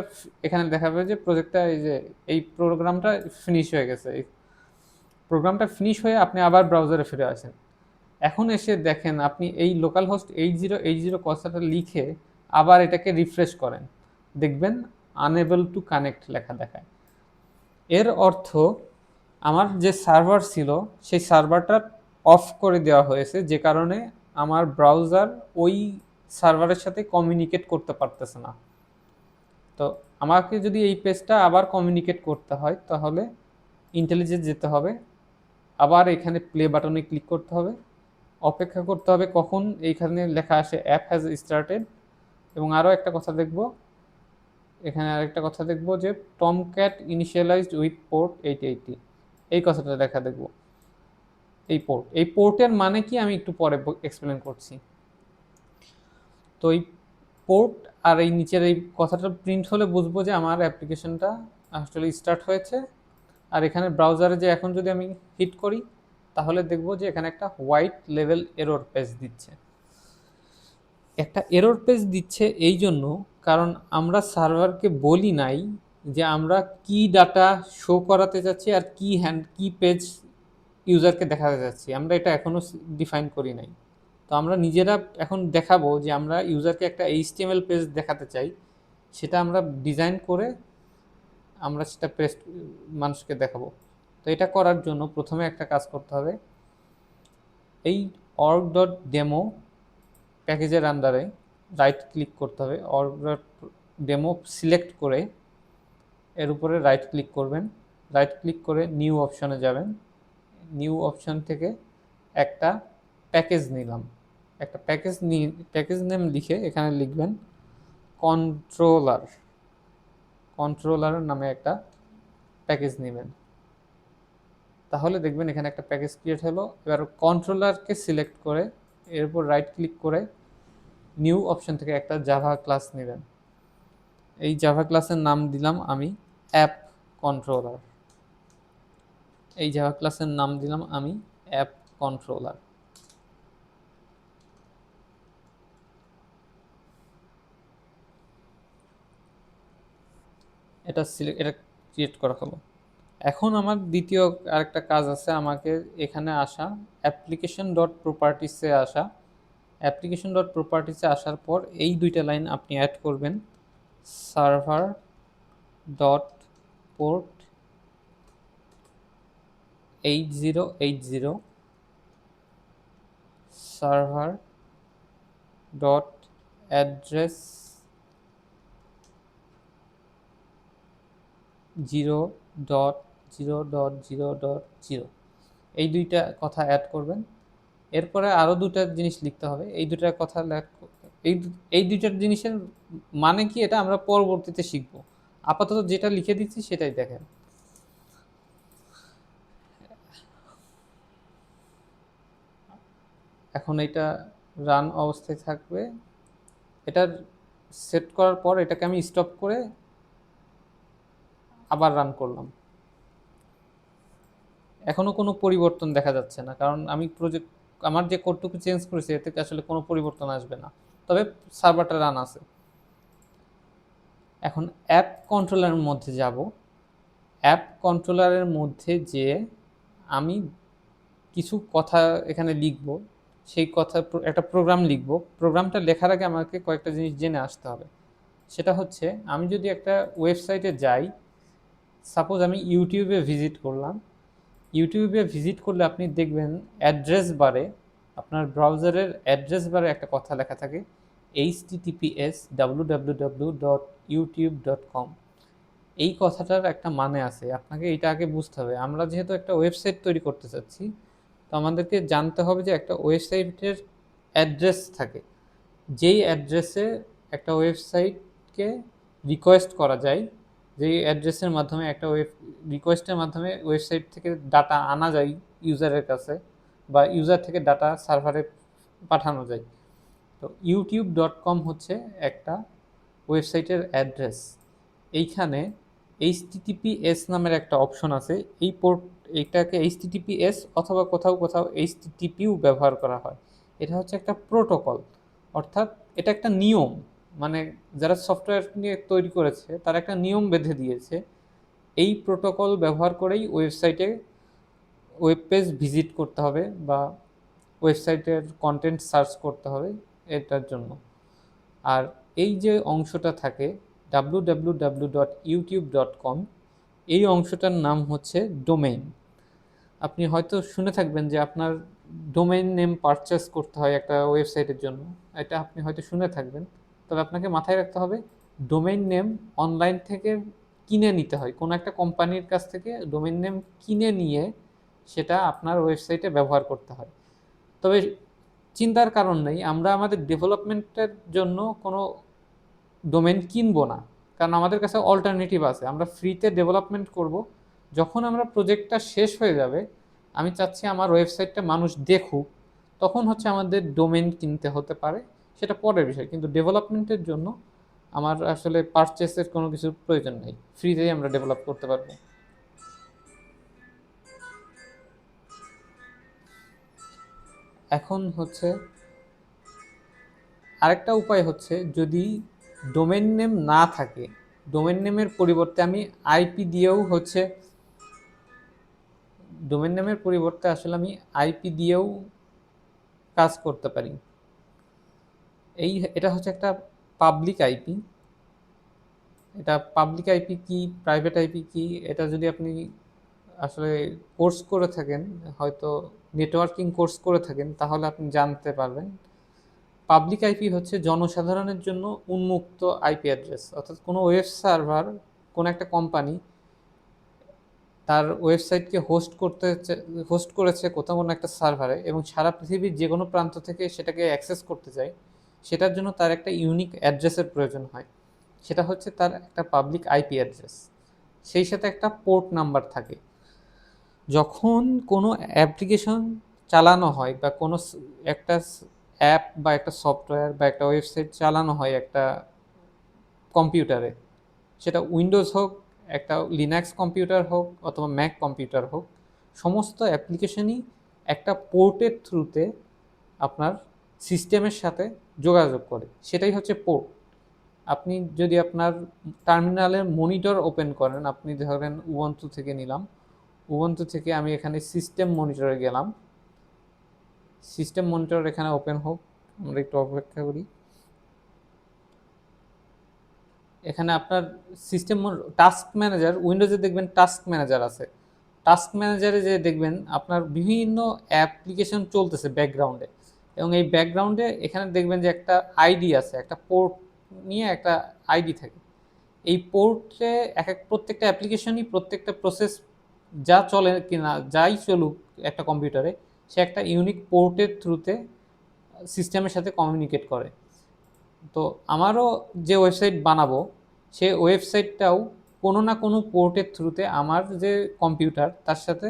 এখানে দেখাবে যে প্রজেক্টটা এই প্রোগ্রামটা ফিনিশ হয়ে গেছে। এই প্রোগ্রামটা ফিনিশ হয়ে আপনি আবার ব্রাউজারে ফিরে আসেন। এখন এসে দেখেন আপনি এই লোকাল হোস্ট 8080 কথাটা লিখে আবার এটাকে রিফ্রেশ করেন, দেখবেন আনএবল টু কানেক্ট লেখা দেখায়। এর অর্থ আমার যে সার্ভার ছিল সেই সার্ভারটা অফ করে দেওয়া হয়েছে, যে কারণে আমার ব্রাউজার ওই সার্ভারের সাথে কমিউনিকেট করতে পারতেছে না। তো আমাকে যদি এই পেজটা আবার কমিউনিকেট করতে হয় তাহলে ইন্টেলিজে যেতে হবে, আবার এখানে প্লে বাটনে ক্লিক করতে হবে, অপেক্ষা করতে হবে কখন এইখানে লেখা আসে অ্যাপ হ্যাজ স্টার্টেড, এবং আরও একটা কথা দেখব, এখানে আরেকটা কথা দেখব যে টমক্যাট ইনিশিয়ালাইজড উইথ পোর্ট 880, এই কথাটা লেখা দেখব। এই পোর্টের মানে কি আমি একটু পরে এক্সপ্লেন করছি। তো এই পোর্ট আর এই নিচের এই কথাটা প্রিন্ট হলে বুঝবো যে আমার অ্যাপ্লিকেশনটা আসলে স্টার্ট হয়েছে। আর এখানে ব্রাউজারে যে এখন যদি আমি হিট করি তাহলে দেখব যে এখানে একটা হোয়াইট লেভেল এরর পেজ দিচ্ছে। একটা এরর পেজ দিচ্ছে এই জন্য কারণ আমরা সার্ভারকে বলি নাই যে আমরা কি ডাটা শো করাতে চাচ্ছি আর কি পেজ ইউজারকে দেখাতে চাচ্ছি, আমরা এটা এখনও ডিফাইন করি নাই। তো আমরা নিজেরা এখন দেখাবো যে আমরা ইউজারকে একটা এইচটিএমএল পেজ দেখাতে চাই, সেটা আমরা ডিজাইন করে আমরা সেটা মানুষকে দেখাবো। তো এটা করার জন্য প্রথমে একটা কাজ করতে হবে, এই org.demo প্যাকেজের আন্ডারে রাইট ক্লিক করতে হবে, org.demo সিলেক্ট করে এর উপরে রাইট ক্লিক করবেন, রাইট ক্লিক করে নিউ অপশনে যাবেন, নিউ অপশন থেকে একটা প্যাকেজ নিলাম, একটা প্যাকেজ নেম লিখে এখানে লিখবেন কন্ট্রোলার নামে একটা প্যাকেজ নেবেন, তাহলে দেখবেন এখানে একটা প্যাকেজ ক্রিয়েট হলো। এবার কন্ট্রোলারকে সিলেক্ট করে এর উপর রাইট ক্লিক করে নিউ অপশন থেকে একটা জাভা ক্লাস নেবেন, এই জাভা ক্লাসের নাম দিলাম আমি অ্যাপ কন্ট্রোলার, এই জাভা ক্লাসের নাম দিলাম আমি অ্যাপ কন্ট্রোলার। এটা ক্রিয়েট করা হলো। এখন আমার দ্বিতীয় আরেকটা কাজ আছে, আমাকে এখানে আসা অ্যাপ্লিকেশন.প্রপার্টিসে আসার পর এই দুইটা লাইন আপনি অ্যাড করবেন, server dot port 8080, server dot address 0.0.0.0, এই দুইটা কথা অ্যাড করবেন। এরপরে আরও দুটা জিনিস লিখতে হবে, এই দুটার কথা এই এই দুইটার জিনিসের মানে কি এটা আমরা পরবর্তীতে শিখব, আপাতত যেটা লিখে দিচ্ছি সেটাই দেখেন। এখন এটা রান অবস্থায় থাকবে, এটার সেট করার পর এটাকে আমি স্টপ করে আবার রান করলাম, এখনও কোনো পরিবর্তন দেখা যাচ্ছে না, কারণ আমি আমার যে কোডটুকু চেঞ্জ করেছি এতে আসলে কোনো পরিবর্তন আসবে না, তবে সার্ভারটা রান আছে। এখন অ্যাপ কন্ট্রোলারের মধ্যে যাব, অ্যাপ কন্ট্রোলারের মধ্যে যে আমি কিছু কথা এখানে লিখব, সেই কথা একটা প্রোগ্রাম লিখব, প্রোগ্রামটা লেখার আগে আমাকে কয়েকটা জিনিস জেনে আসতে হবে। সেটা হচ্ছে আমি যদি একটা ওয়েবসাইটে যাই, সাপোজ আমি ইউটিউবে ভিজিট করলাম, ইউটিউবে ভিজিট করলে আপনি দেখবেন অ্যাড্রেস বারে, আপনার ব্রাউজারের অ্যাড্রেস বারে একটা কথা লেখা থাকে https www.youtube.com, এই কথাটার একটা মানে আছে, আপনাকে এটা আগে বুঝতে হবে। আমরা যেহেতু একটা ওয়েবসাইট তৈরি করতে চাচ্ছি, তো আমাদেরকে জানতে হবে যে একটা ওয়েবসাইটের অ্যাড্রেস থাকে, যেই অ্যাড্রেসে একটা ওয়েবসাইটকে রিকোয়েস্ট করা যায়, যেই অ্যাড্রেসের মাধ্যমে একটা রিকোয়েস্টের মাধ্যমে ওয়েবসাইট থেকে ডাটা আনা যায় ইউজারের কাছে, বা ইউজার থেকে ডাটা সার্ভারে পাঠানো যায়। তো youtube.com হচ্ছে একটা ওয়েবসাইটের অ্যাড্রেস। এইখানে HTTPS নামের একটা অপশন আছে, এইটাকে HTTPS অথবা কোথাও কোথাও HTTPও ব্যবহার করা হয়। এটা হচ্ছে একটা প্রোটোকল, অর্থাৎ এটা একটা নিয়ম, মানে যারা সফটওয়্যার নিয়ে তৈরি করেছে তারা একটা নিয়ম বেঁধে দিয়েছে, এই প্রোটোকল ব্যবহার করেই ওয়েব পেজ ভিজিট করতে হবে বা ওয়েবসাইটের কন্টেন্ট সার্চ করতে হবে এটার জন্য। আর এই যে অংশটা থাকে www.youtube.com, এই অংশটার নাম হচ্ছে ডোমেইন। আপনি হয়তো শুনে থাকবেন যে আপনার ডোমেইন নেম পারচেস করতে হয় একটা ওয়েবসাইটের জন্য। এটা আপনি হয়তো শুনে থাকবেন। তবে আপনাকে মাথায় রাখতে হবে ডোমেইন নেম অনলাইন থেকে কিনে নিতে হয়। কোনো একটা কোম্পানির কাছ থেকে ডোমেইন নেম কিনে নিয়ে সেটা আপনার ওয়েবসাইটে ব্যবহার করতে হয়। তবে চিন্তার কারণ নেই, আমরা আমাদের ডেভেলপমেন্টের জন্য কোনো ডোমেন কিনবো না, কারণ আমাদের কাছে অল্টারনেটিভ আছে। আমরা ফ্রিতে ডেভেলপমেন্ট করব। যখন আমরা প্রজেক্টটা শেষ হয়ে যাবে, আমি চাচ্ছি আমার ওয়েবসাইটটা মানুষ দেখুক, তখন হচ্ছে আমাদের ডোমেন কিনতে হতে পারে, সেটা পরের বিষয়। কিন্তু ডেভেলপমেন্টের জন্য আমার আসলে পারচেসের কোনো কিছুর প্রয়োজন নেই, ফ্রিতেই আমরা ডেভেলপ করতে পারবো। এখন হচ্ছে আরেকটা উপায় হচ্ছে, যদি ডোমেন নেম না থাকে, ডোমেন নেমের পরিবর্তে আমি আইপি দিয়েও হচ্ছে, ডোমেন নেমের পরিবর্তে আসলে আমি আইপি দিয়েও কাজ করতে পারি। এটা হচ্ছে একটা পাবলিক আইপি। এটা পাবলিক আইপি কি, প্রাইভেট আইপি কি, এটা যদি আপনি আসলে কোর্স করে থাকেন, হয়তো নেটওয়ার্কিং কোর্স করে থাকেন, তাহলে আপনি জানতে পারবেন। পাবলিক আইপি হচ্ছে জনসাধারণের জন্য উন্মুক্ত আইপি অ্যাড্রেস। অর্থাৎ কোনো ওয়েব সার্ভার, কোনো একটা কোম্পানি তার ওয়েবসাইটকে হোস্ট করেছে কোথাও কোনো একটা সার্ভারে, এবং সারা পৃথিবীর যে কোনো প্রান্ত থেকে সেটাকে অ্যাক্সেস করতে চায়, সেটার জন্য তার একটা ইউনিক অ্যাড্রেসের প্রয়োজন হয়। সেটা হচ্ছে তার একটা পাবলিক আইপি অ্যাড্রেস, সেই সাথে একটা পোর্ট নাম্বার থাকে। যখন কোনো অ্যাপ্লিকেশন চালানো হয় বা কোনো একটা অ্যাপ বা একটা সফটওয়্যার বা একটা ওয়েবসাইট চালানো হয় একটা কম্পিউটারে, সেটা উইন্ডোজ হোক, একটা লিনাক্স কম্পিউটার হোক, অথবা ম্যাক কম্পিউটার হোক, সমস্ত অ্যাপ্লিকেশনই একটা পোর্টের থ্রুতে আপনার সিস্টেমের সাথে যোগাযোগ করে, সেটাই হচ্ছে পোর্ট। আপনি যদি আপনার টার্মিনালের মনিটর ওপেন করেন, আপনি ধরেন উবুন্টু থেকে নিলাম, উবুন্টু থেকে আমি এখানে সিস্টেম মনিটরে গেলাম, সিস্টেম মনিটর এখানে ওপেন হোক, আমরা একটু অপেক্ষা করি। এখানে আপনার সিস্টেম টাস্ক ম্যানেজার, উইন্ডোজে দেখবেন টাস্ক ম্যানেজার আছে। টাস্ক ম্যানেজারে যে দেখবেন আপনার বিভিন্ন অ্যাপ্লিকেশন চলতেছে ব্যাকগ্রাউন্ডে, এবং এই ব্যাকগ্রাউন্ডে এখানে দেখবেন যে একটা আইডি আছে, একটা পোর্ট নিয়ে একটা আইডি থাকে। এই পোর্টে প্রত্যেকটা অ্যাপ্লিকেশনই, প্রত্যেকটা প্রসেস যা চলে কিনা, যাই চলুক একটা কম্পিউটারে, সে একটা ইউনিক পোর্টের থ্রুতে সিস্টেমের সাথে কমিউনিকেট করে। তো আমারও যে ওয়েবসাইট বানাবো, সে ওয়েবসাইটটাও কোনো না কোনো পোর্টের থ্রুতে আমার যে কম্পিউটার তার সাথে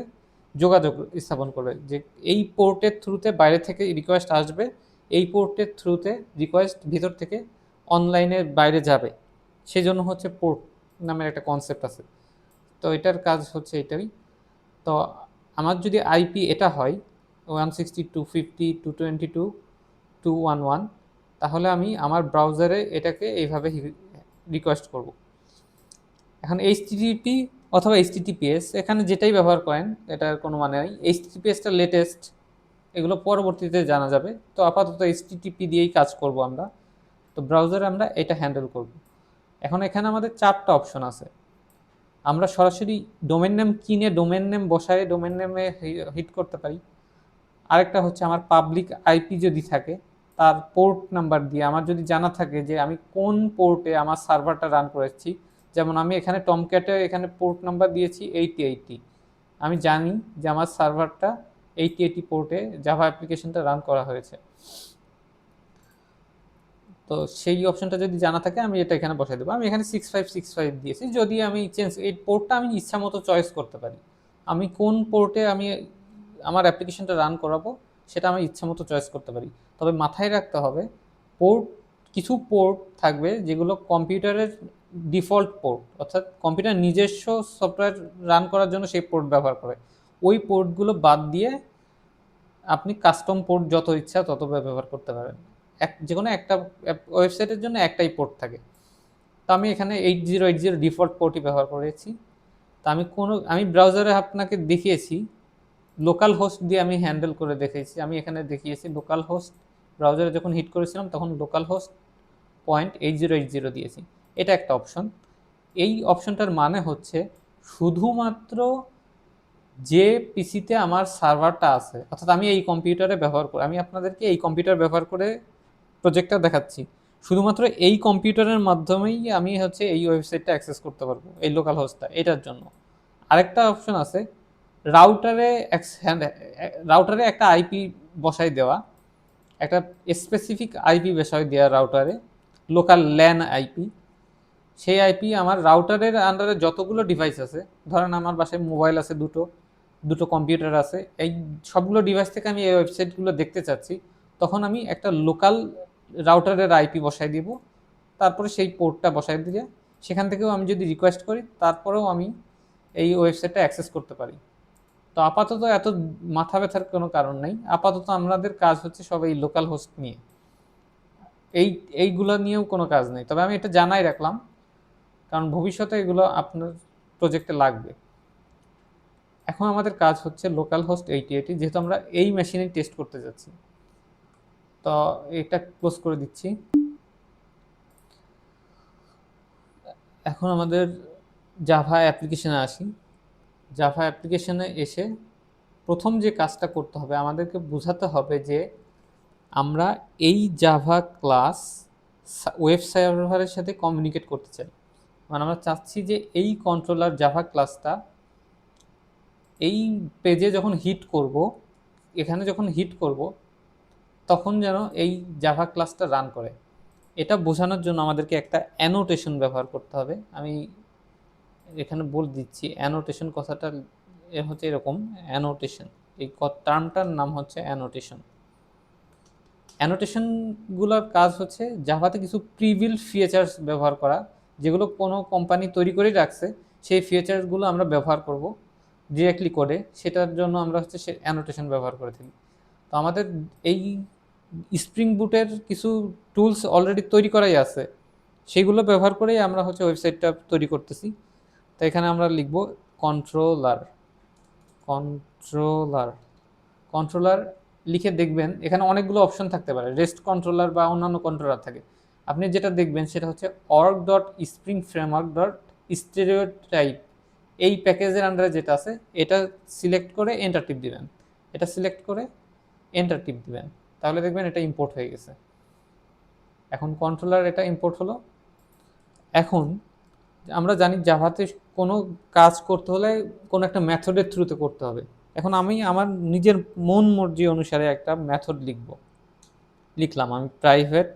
যোগাযোগ স্থাপন করবে, যে এই পোর্টের থ্রুতে বাইরে থেকে রিকোয়েস্ট আসবে, এই পোর্টের থ্রুতে রিকোয়েস্ট ভিতর থেকে অনলাইনের বাইরে যাবে। সেই জন্য হচ্ছে পোর্ট নামের একটা কনসেপ্ট আছে। তো এটার কাজ হচ্ছে এটাই। তো আমার যদি আইপি এটা হয় 162.50.222.211, তাহলে আমি আমার ব্রাউজারে এটাকে এইভাবে রিকোয়েস্ট করব। এখন এইচটিটিপি অথবা এইচটিটিপিএস, এখানে যেটাই ব্যবহার করেন এটার কোনো মানে নেই। এইচটিটিপিএসটা লেটেস্ট, এগুলো পরবর্তীতে জানা যাবে। তো আপাতত এইচটিটিপি দিয়েই কাজ করব আমরা। তো ব্রাউজারে আমরা এটা হ্যান্ডেল করব। এখন এখানে আমাদের 4টা অপশন আছে। আমরা সরাসরি ডোমেন নেম কিনে ডোমেন নেম বসায় ডোমেন নেমে হিট করতে পারি। আরেকটা হচ্ছে আমার পাবলিক আইপি যদি থাকে, তার পোর্ট নাম্বার দিয়ে আমার যদি জানা থাকে যে আমি কোন পোর্টে আমার সার্ভারটা রান করেছি, যেমন আমি এখানে টমক্যাটে এখানে পোর্ট নাম্বার দিয়েছি 8080, আমি জানি যে আমার সার্ভারটা 8080 পোর্টে জাভা অ্যাপ্লিকেশনটা রান করা হয়েছে। তো সেই অপশনটা যদি জানা থাকে, আমি এটা এখানে বসাই দেবো। আমি এখানে 6565 দিয়েছি, যদি আমি এই পোর্টটা আমি ইচ্ছা মতো চয়েস করতে পারি। আমি কোন পোর্টে আমি আমার অ্যাপ্লিকেশনটা রান করাবো সেটা আমি ইচ্ছা মতো চয়েস করতে পারি। তবে মাথায় রাখতে হবে, পোর্ট, কিছু পোর্ট থাকবে যেগুলো কম্পিউটারের ডিফল্ট পোর্ট, অর্থাৎ কম্পিউটার নিজস্ব সফটওয়্যার রান করার জন্য সেই পোর্ট ব্যবহার করে। ওই পোর্টগুলো বাদ দিয়ে আপনি কাস্টম পোর্ট যত ইচ্ছা তত ব্যবহার করতে পারেন। যে কোনো একটা ওয়েবসাইটের জন্য একটাই পোর্ট থাকে। তো আমি এখানে 8080 ডিফল্ট পোর্টই ব্যবহার করেছি। তো আমি ব্রাউজারে আপনাকে দেখিয়েছি লোকাল হোস্ট দিয়ে আমি হ্যান্ডেল করে দেখেছি। আমি এখানে দেখিয়েছি লোকাল হোস্ট, ব্রাউজারে যখন হিট করেছিলাম তখন লোকাল হোস্ট 0.8080 দিয়েছি। এটা একটা অপশন। এই অপশনটার মানে হচ্ছে শুধুমাত্র যে পিসিতে আমার সার্ভারটা আছে, অর্থাৎ আমি এই কম্পিউটারে ব্যবহার করি, আমি আপনাদেরকে এই কম্পিউটার ব্যবহার করে প্রজেক্টটা দেখাচ্ছি, শুধুমাত্র এই কম্পিউটারের মাধ্যমেই আমি হচ্ছে এই ওয়েবসাইটটা অ্যাক্সেস করতে পারবো, এই লোকাল হোস্টটা, এটার জন্য। আরেকটা অপশন আছে, রাউটারে রাউটারে একটা আইপি বসাই দেওয়া, একটা স্পেসিফিক আইপি বসাই দেওয়া রাউটারে, লোকাল ল্যান আইপি। সেই আইপি আমার রাউটারের আন্ডারে যতগুলো ডিভাইস আছে, ধরেন আমার বাসায় মোবাইল আছে দুটো, দুটো কম্পিউটার আছে, এই সবগুলো ডিভাইস থেকে আমি এই ওয়েবসাইটগুলো দেখতে চাচ্ছি, তখন আমি একটা লোকাল রাউটারের আইপি বসাই দিব, তারপরে সেই পোর্টটা বসাই দিয়ে সেখান থেকেও আমি যদি রিকোয়েস্ট করি তারপরেও আমি এই ওয়েবসাইটটা অ্যাক্সেস করতে পারি। তো আপাতত এত মাথা ব্যথার কোনো কারণ নেই, আপাতত আমাদের কাজ হচ্ছে সব এই লোকাল হোস্ট নিয়ে, এই এইগুলো নিয়েও কোনো কাজ নেই, তবে আমি এটা জানাই রাখলাম কারণ ভবিষ্যতে এগুলো আপনার প্রজেক্টে লাগবে। এখন আমাদের কাজ হচ্ছে লোকাল হোস্ট 8080, যেহেতু আমরা এই মেশিনে টেস্ট করতে যাচ্ছি। তো এটা ক্লোজ করে দিচ্ছি। এখন আমাদের জাভা অ্যাপ্লিকেশনে আসি। জাভা অ্যাপ্লিকেশনে এসে প্রথম যে কাজটা করতে হবে, আমাদেরকে বোঝাতে হবে যে আমরা এই জাভা ক্লাস ওয়েব সার্ভারের সাথে কমিউনিকেট করতে চাই। মানে আমরা চাচ্ছি যে এই কন্ট্রোলার জাভা ক্লাসটা এই পেজে যখন হিট করব, এখানে যখন হিট করব, তখন যেন এই জাভা ক্লাসটা রান করে। এটা বোঝানোর জন্য আমাদেরকে একটা অ্যানোটেশন ব্যবহার করতে হবে। আমি এখানে বলে দিচ্ছি, অ্যানোটেশন কথাটা হচ্ছে এরকম, অ্যানোটেশন, এই টার্মটার নাম হচ্ছে অ্যানোটেশন। অ্যানোটেশনগুলোর কাজ হচ্ছে জাভাতে কিছু প্রিবিল্ড ফিচার্স ব্যবহার করা, যেগুলো কোনো কোম্পানি তৈরি করেই রাখছে, সেই ফিচার্সগুলো আমরা ব্যবহার করব ডিরেক্টলি কোডে, সেটার জন্য আমরা হচ্ছে সে অ্যানোটেশন ব্যবহার করে থাকি। তো আমাদের এই স্প্রিং বুটের কিছু টুলস অলরেডি তৈরি করাই আছে, সেগুলো ব্যবহার করেই আমরা হচ্ছে ওয়েবসাইটটা তৈরি করতেছি। তো এখানে আমরা লিখব কন্ট্রোলার, কন্ট্রোলার, কন্ট্রোলার লিখে দেখবেন এখানে অনেকগুলো অপশন থাকতে পারে, রেস্ট কন্ট্রোলার বা অন্যান্য কন্ট্রোলার থাকে। আপনি যেটা দেখবেন সেটা হচ্ছে org dot spring framework dot stereotype, এই প্যাকেজের আন্ডারে যেটা আছে এটা সিলেক্ট করে এন্টার টিপ দিবেন, এটা সিলেক্ট করে এন্টার টিপ দিবেন, তাহলে দেখবেন এটা ইম্পোর্ট হয়ে গেছে। এখন কন্ট্রোলার এটা ইম্পোর্ট হলো। এখন আমরা জানি জাভাতে কোনো কাজ করতে হলে কোনো একটা মেথডের থ্রুতে করতে হবে। এখন আমি আমার নিজের মন মর্জি অনুসারে একটা মেথড লিখলাম, আমি প্রাইভেট,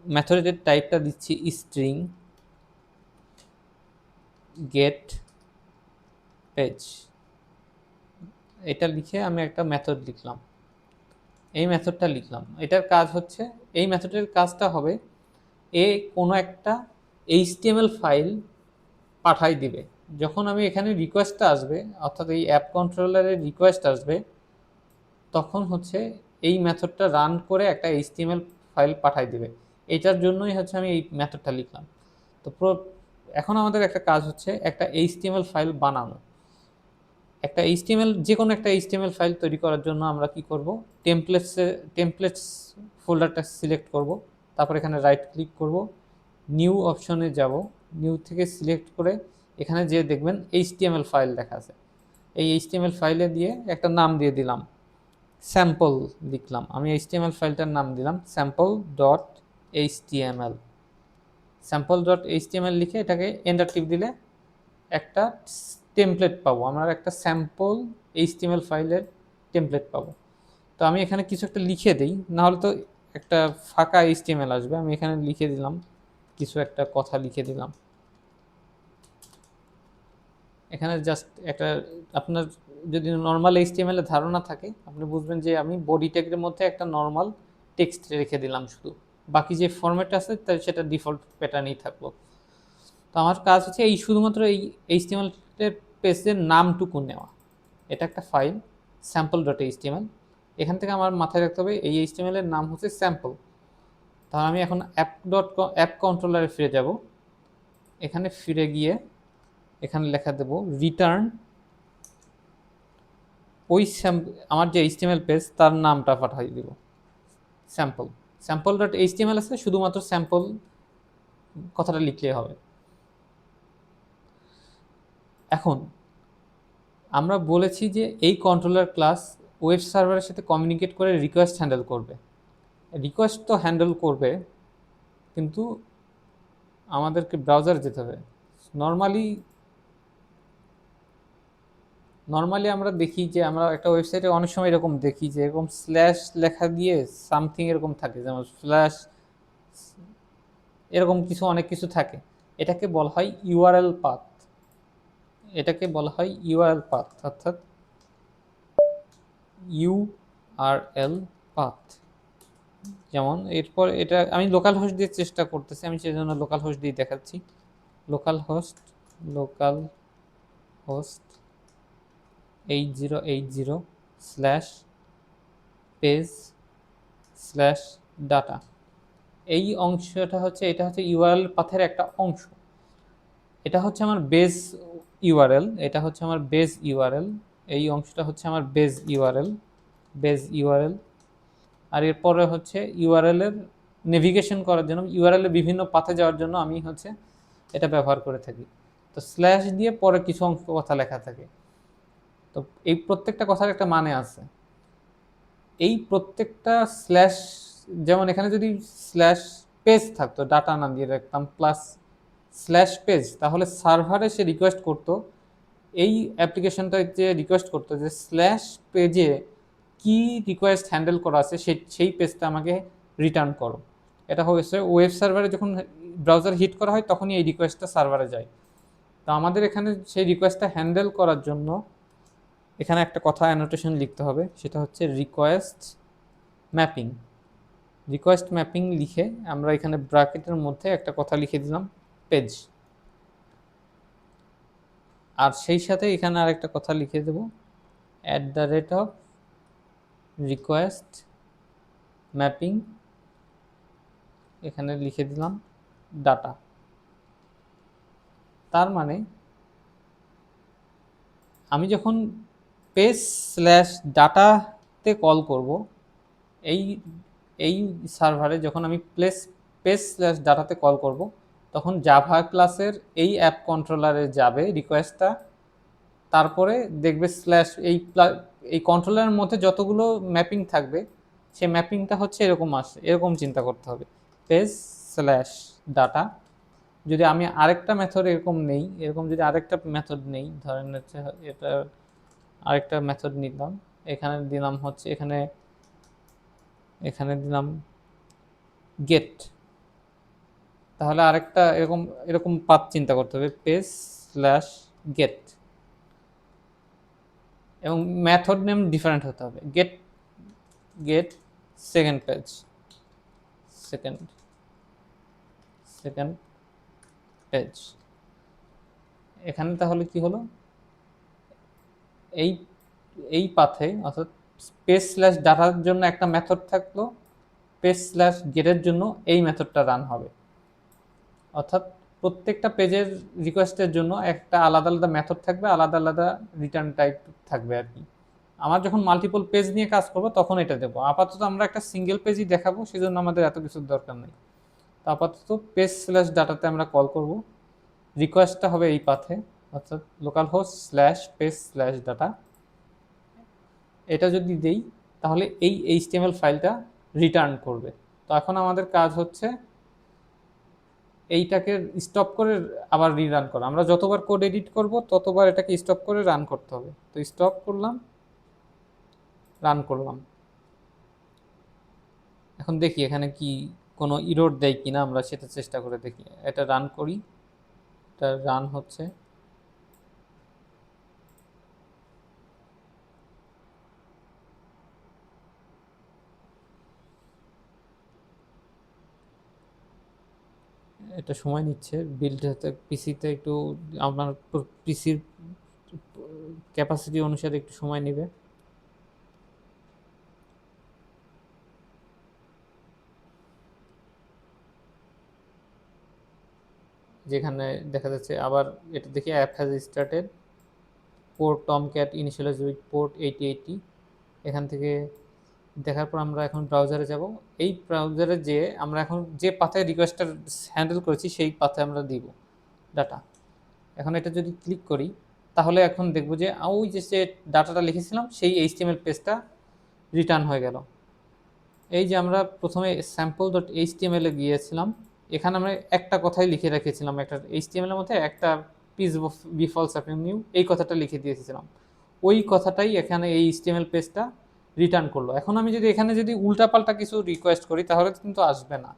মেথডের টাইপটা দিচ্ছি স্ট্রিং গেট পেজ, এটা লিখে আমি একটা মেথড লিখলাম, এই মেথডটা লিখলাম। এটার কাজ হচ্ছে, এই মেথডের কাজটা হবে এ কোনো একটা এইচটিএমএল ফাইল পাঠাই দিবে। যখন আমি এখানে রিকোয়েস্টটা আসবে, অর্থাৎ এই অ্যাপ কন্ট্রোলারের রিকোয়েস্ট আসবে, তখন হচ্ছে এই মেথডটা রান করে একটা এইচটিএমএল ফাইল পাঠাই দিবে। এটার জন্যই হচ্ছে আমি এই মেথডটা লিখলাম। তো এখন আমাদের একটা কাজ হচ্ছে একটা এইচটিএমএল ফাইল বানানো। একটা এইচটিএমএল, যে কোনো একটা এইচটিএমএল ফাইল তৈরি করার জন্য আমরা কি করব, টেমপ্লেটস ফোল্ডারটা সিলেক্ট করব, তারপর এখানে রাইট ক্লিক করব, নিউ অপশনে যাব, নিউ থেকে সিলেক্ট করে এখানে যে দেখবেন এইচটিএমএল ফাইল দেখা আছে, এই এইচটিএমএল ফাইলে দিয়ে একটা নাম দিয়ে দিলাম, স্যাম্পল লিখলাম, আমি এইচটিএমএল ফাইলটার নাম দিলাম sample dot HTML, sample dot HTML লিখে এটাকে এন্টার টিপ দিলে একটা টেমপ্লেট পাবো, আমরা একটা স্যাম্পল এইচটিএমএল ফাইলের টেমপ্লেট পাবো। তো আমি এখানে কিছু একটা লিখে দিই, নাহলে তো একটা ফাঁকা এইচটিএমএল আসবে। আমি এখানে লিখে দিলাম, কিছু একটা কথা লিখে দিলাম এখানে, জাস্ট একটা, আপনার যদি নর্মাল এইচটিএমএল এর ধারণা থাকে আপনি বুঝবেন যে আমি বডি ট্যাগের মধ্যে একটা নর্মাল টেক্সট রেখে দিলাম শুধু, বাকি যে ফরম্যাট আছে তার সেটা ডিফল্ট প্যাটার্নেই থাকলো। তো আমার কাজ হচ্ছে এই শুধুমাত্র এই এইচটিএমএল এর পেজের নামটুকু নেওয়া, এটা একটা ফাইল স্যাম্পল ডট এইচটিএমএল, এখান থেকে আমার মাথায় রাখতে হবে এই এইচটিএমএল এর নাম হচ্ছে স্যাম্পল। তাহলে আমি এখন অ্যাপ কন্ট্রোলারে ফিরে যাব, এখানে ফিরে গিয়ে এখানে লেখা দেব রিটার্ন ওই আমার যে এইচটিএমএল পেজ তার নামটা পাঠিয়ে দিব স্যাম্পল, স্যাম্পল ডট এইচটিএমএল আছে, শুধুমাত্র স্যাম্পল কথাটা লিখলেই হবে। এখন আমরা বলেছি যে এই কন্ট্রোলার ক্লাস ওয়েব সার্ভারের সাথে কমিউনিকেট করে রিকোয়েস্ট হ্যান্ডেল করবে। রিকোয়েস্ট তো হ্যান্ডেল করবে, কিন্তু আমাদেরকে ব্রাউজারে যেতে হবে। নর্মালি নর্মালি আমরা দেখি যে আমরা একটা ওয়েবসাইটে অনেক সময় এরকম দেখি যে এরকম স্ল্যাশ লেখা দিয়ে সামথিং এরকম থাকে, যেমন স্ল্যাশ এরকম কিছু অনেক কিছু থাকে। এটাকে বলা হয় ইউআরএল পাথ। এটাকে বলা হয় ইউআরএল পাথ, অর্থাৎ ইউআরএল পাথ। যেমন এরপর এটা আমি লোকাল হোস্ট দিয়ে চেষ্টা করতেছি, আমি সেই জন্য লোকাল হোস্ট দিয়ে দেখাচ্ছি। Local host 8080 slash page slash data. এই অংশটা হচ্ছে, এটা হচ্ছে ইউআরএল পাথের একটা অংশ। এটা হচ্ছে আমার বেস ইউআরএল, এটা হচ্ছে আমার বেস ইউআরএল, এই অংশটা হচ্ছে আমার বেস ইউআরএল। আর এরপরে হচ্ছে ইউআরএল এর নেভিগেশন করার জন্য, ইউআরএল এর বিভিন্ন পাথে যাওয়ার জন্য আমি হচ্ছে এটা ব্যবহার করে থাকি। তো স্ল্যাশ দিয়ে পরে কিছু অংশ কথা লেখা থাকে। তো এই প্রত্যেকটা কথার একটা মানে আছে। এই প্রত্যেকটা স্ল্যাশ, যেমন এখানে যদি স্ল্যাশ পেজ থাকতো, ডাটা নাম দিয়ে রাখতাম প্লাস স্ল্যাশ পেজ, তাহলে সার্ভারে সে রিকোয়েস্ট করতো, এই অ্যাপ্লিকেশনটা যে রিকোয়েস্ট করতো যে স্ল্যাশ পেজে কি রিকোয়েস্ট হ্যান্ডেল করা আছে সেই পেজটা আমাকে রিটার্ন করো। এটা হয়েছে ওয়েব সার্ভারে যখন ব্রাউজার হিট করা হয় তখনই এই রিকোয়েস্টটা সার্ভারে যায়। তো আমাদের এখানে সেই রিকোয়েস্টটা হ্যান্ডেল করার জন্য এখানে একটা কথা অ্যানোটেশন লিখতে হবে, সেটা হচ্ছে রিকোয়েস্ট ম্যাপিং লিখে আমরা এখানে ব্র্যাকেটের মধ্যে একটা কথা লিখে দিলাম পেজ, আর সেই সাথে এখানে আরেকটা কথা লিখে দেব @রিকোয়েস্ট ম্যাপিং, এখানে লিখে দিলাম ডাটা। তার মানে আমি যখন পেজ স্ল্যাশ ডাটাতে কল করব, এই এই সার্ভারে যখন আমি পেজ স্ল্যাশ ডাটাতে কল করব, তখন জাভা ক্লাসের এই অ্যাপ কন্ট্রোলারে যাবে রিকোয়েস্টটা, তারপরে দেখবে স্ল্যাশ এই কন্ট্রোলারের মধ্যে যতগুলো ম্যাপিং থাকবে সেই ম্যাপিংটা হচ্ছে এরকম আসে, এরকম চিন্তা করতে হবে পেজ স্ল্যাশ ডাটা। যদি আমি আরেকটা মেথড এরকম নেই, এরকম যদি আরেকটা মেথড নেই, ধরেন হচ্ছে এটা আরেকটা মেথড নিলাম, এখানে দিলাম হচ্ছে এখানে দিলাম গেট, তাহলে আরেকটা এরকম এরকম পাথ চিন্তা করতে হবে পেজ স্ল্যাশ গেট, এবং মেথড নেম ডিফারেন্ট হতে হবে, get second page second page. এখানে তাহলে কি হলো, এই এই পাথে অর্থাৎ পেজ স্ল্যাশ ডাটার জন্য একটা মেথড থাকলো, পেজ স্ল্যাশ গেটের জন্য এই মেথডটা রান হবে। অর্থাৎ প্রত্যেকটা পেজের রিকোয়েস্টের জন্য একটা আলাদা আলাদা মেথড থাকবে, আলাদা আলাদা রিটার্ন টাইপ থাকবে আর কি। আমার যখন মাল্টিপল পেজ নিয়ে কাজ করবো তখন এটা দেবো। আপাতত আমরা একটা সিঙ্গেল পেজই দেখাবো, সেজন্য আমাদের এত কিছুর দরকার নেই। তো আপাতত পেজ স্ল্যাশ ডাটাতে আমরা কল করব, রিকোয়েস্টটা হবে এই পাথে, অর্থাৎ local host slash page slash data. এটা যদি দেই তাহলে এই এইচটিএমএল ফাইলটা রিটার্ন করবে। তো এখন আমাদের কাজ হচ্ছে এইটাকে স্টপ করে আবার রিরান করা। আমরা যতবার কোড এডিট করব ততবার এটাকে স্টপ করে রান করতে হবে। তো স্টপ করলাম, রান করলাম। এখন দেখি এখানে কি কোনো ইরর দেয় কিনা, আমরা সেটা চেষ্টা করে দেখি। এটা রান করি, এটা রান হচ্ছে। এটা সময় নিচ্ছে বিল্ড হতে, পিসিতে একটু আপনার পিসির ক্যাপাসিটি অনুসারে একটু সময় নেবে। যেখানে দেখা যাচ্ছে আবার এটা দেখি app has started, port Tomcat initialize with port 8080। এখান থেকে দেখার পর আমরা এখন ব্রাউজারে যাব। এই ব্রাউজারে যে আমরা এখন যে পাথে রিকোয়েস্টটা হ্যান্ডেল করেছি সেই পাথে আমরা দিব ডাটা। এখন এটা যদি ক্লিক করি তাহলে এখন দেখবো যে ওই যে ডাটাটা লিখেছিলাম সেই এইচটিএমএল পেজটা রিটার্ন হয়ে গেল। এই যে আমরা প্রথমে স্যাম্পল ডট এইচটিএমএল এ গিয়েছিলাম, এখানে আমরা একটা কথাই লিখে রেখেছিলাম, একটা এইচটিএমএল এর মধ্যে একটা পিস বি ফলস আপনি নিউ এই কথাটা লিখে দিয়েছিলাম, ওই কথাটাই এখানে এই এইচটিএমএল পেজটা রিটার্ন করলো। এখন আমি যদি এখানে যদি উল্টাপাল্টা কিছু রিকোয়েস্ট করি তাহলে কিন্তু আসবে না।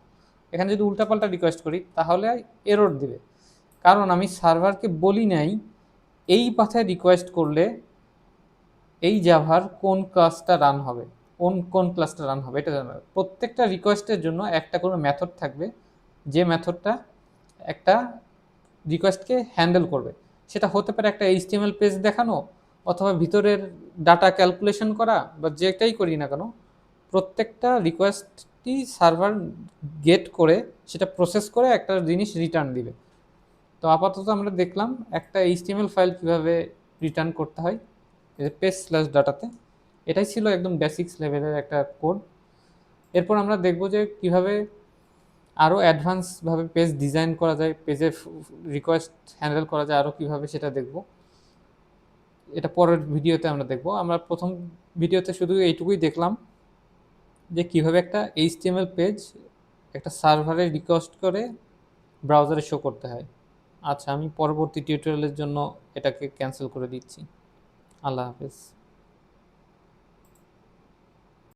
এখানে যদি উল্টাপাল্টা রিকোয়েস্ট করি তাহলে এরর দিবে, কারণ আমি সার্ভারকে বলি নাই এই পাথায় রিকোয়েস্ট করলে এই জাভার কোন ক্লাসটা রান হবে, কোন ক্লাসটা রান হবে এটা জানা। প্রত্যেকটা রিকোয়েস্টের জন্য একটা কোনো মেথড থাকবে, যে মেথডটা একটা রিকোয়েস্টকে হ্যান্ডেল করবে। সেটা হতে পারে একটা এইচটিএমএল পেজ দেখানো, অথবা ভিতরের ডাটা ক্যালকুলেশন করা, বা যেটাই করি না কেন প্রত্যেকটা রিকোয়েস্টই সার্ভার গেট করে সেটা প্রসেস করে একটা জিনিস রিটার্ন দিবে। তো আপাতত আমরা দেখলাম একটা এইচটিএমএল ফাইল কিভাবে রিটার্ন করতে হয় পেজ স্ল্যাশ ডাটাতে। এটাই ছিল একদম বেসিক্স লেভেলের একটা কোড। এরপর আমরা দেখব যে কিভাবে আরও অ্যাডভান্সভাবে পেজ ডিজাইন করা যায়, পেজে রিকোয়েস্ট হ্যান্ডেল করা যায় আরও কীভাবে সেটা দেখব। এটা পরের ভিডিওতে আমরা দেখব। আমরা প্রথম ভিডিওতে শুধু এইটুকুই দেখলাম যে কিভাবে একটা এইচটিএমএল পেজ একটা সার্ভারে রিকোয়েস্ট করে ব্রাউজারে শো করতে হয়। আচ্ছা, আমি পরবর্তী টিউটোরিয়ালের জন্য এটাকে ক্যান্সেল করে দিচ্ছি। আল্লাহ হাফেজ।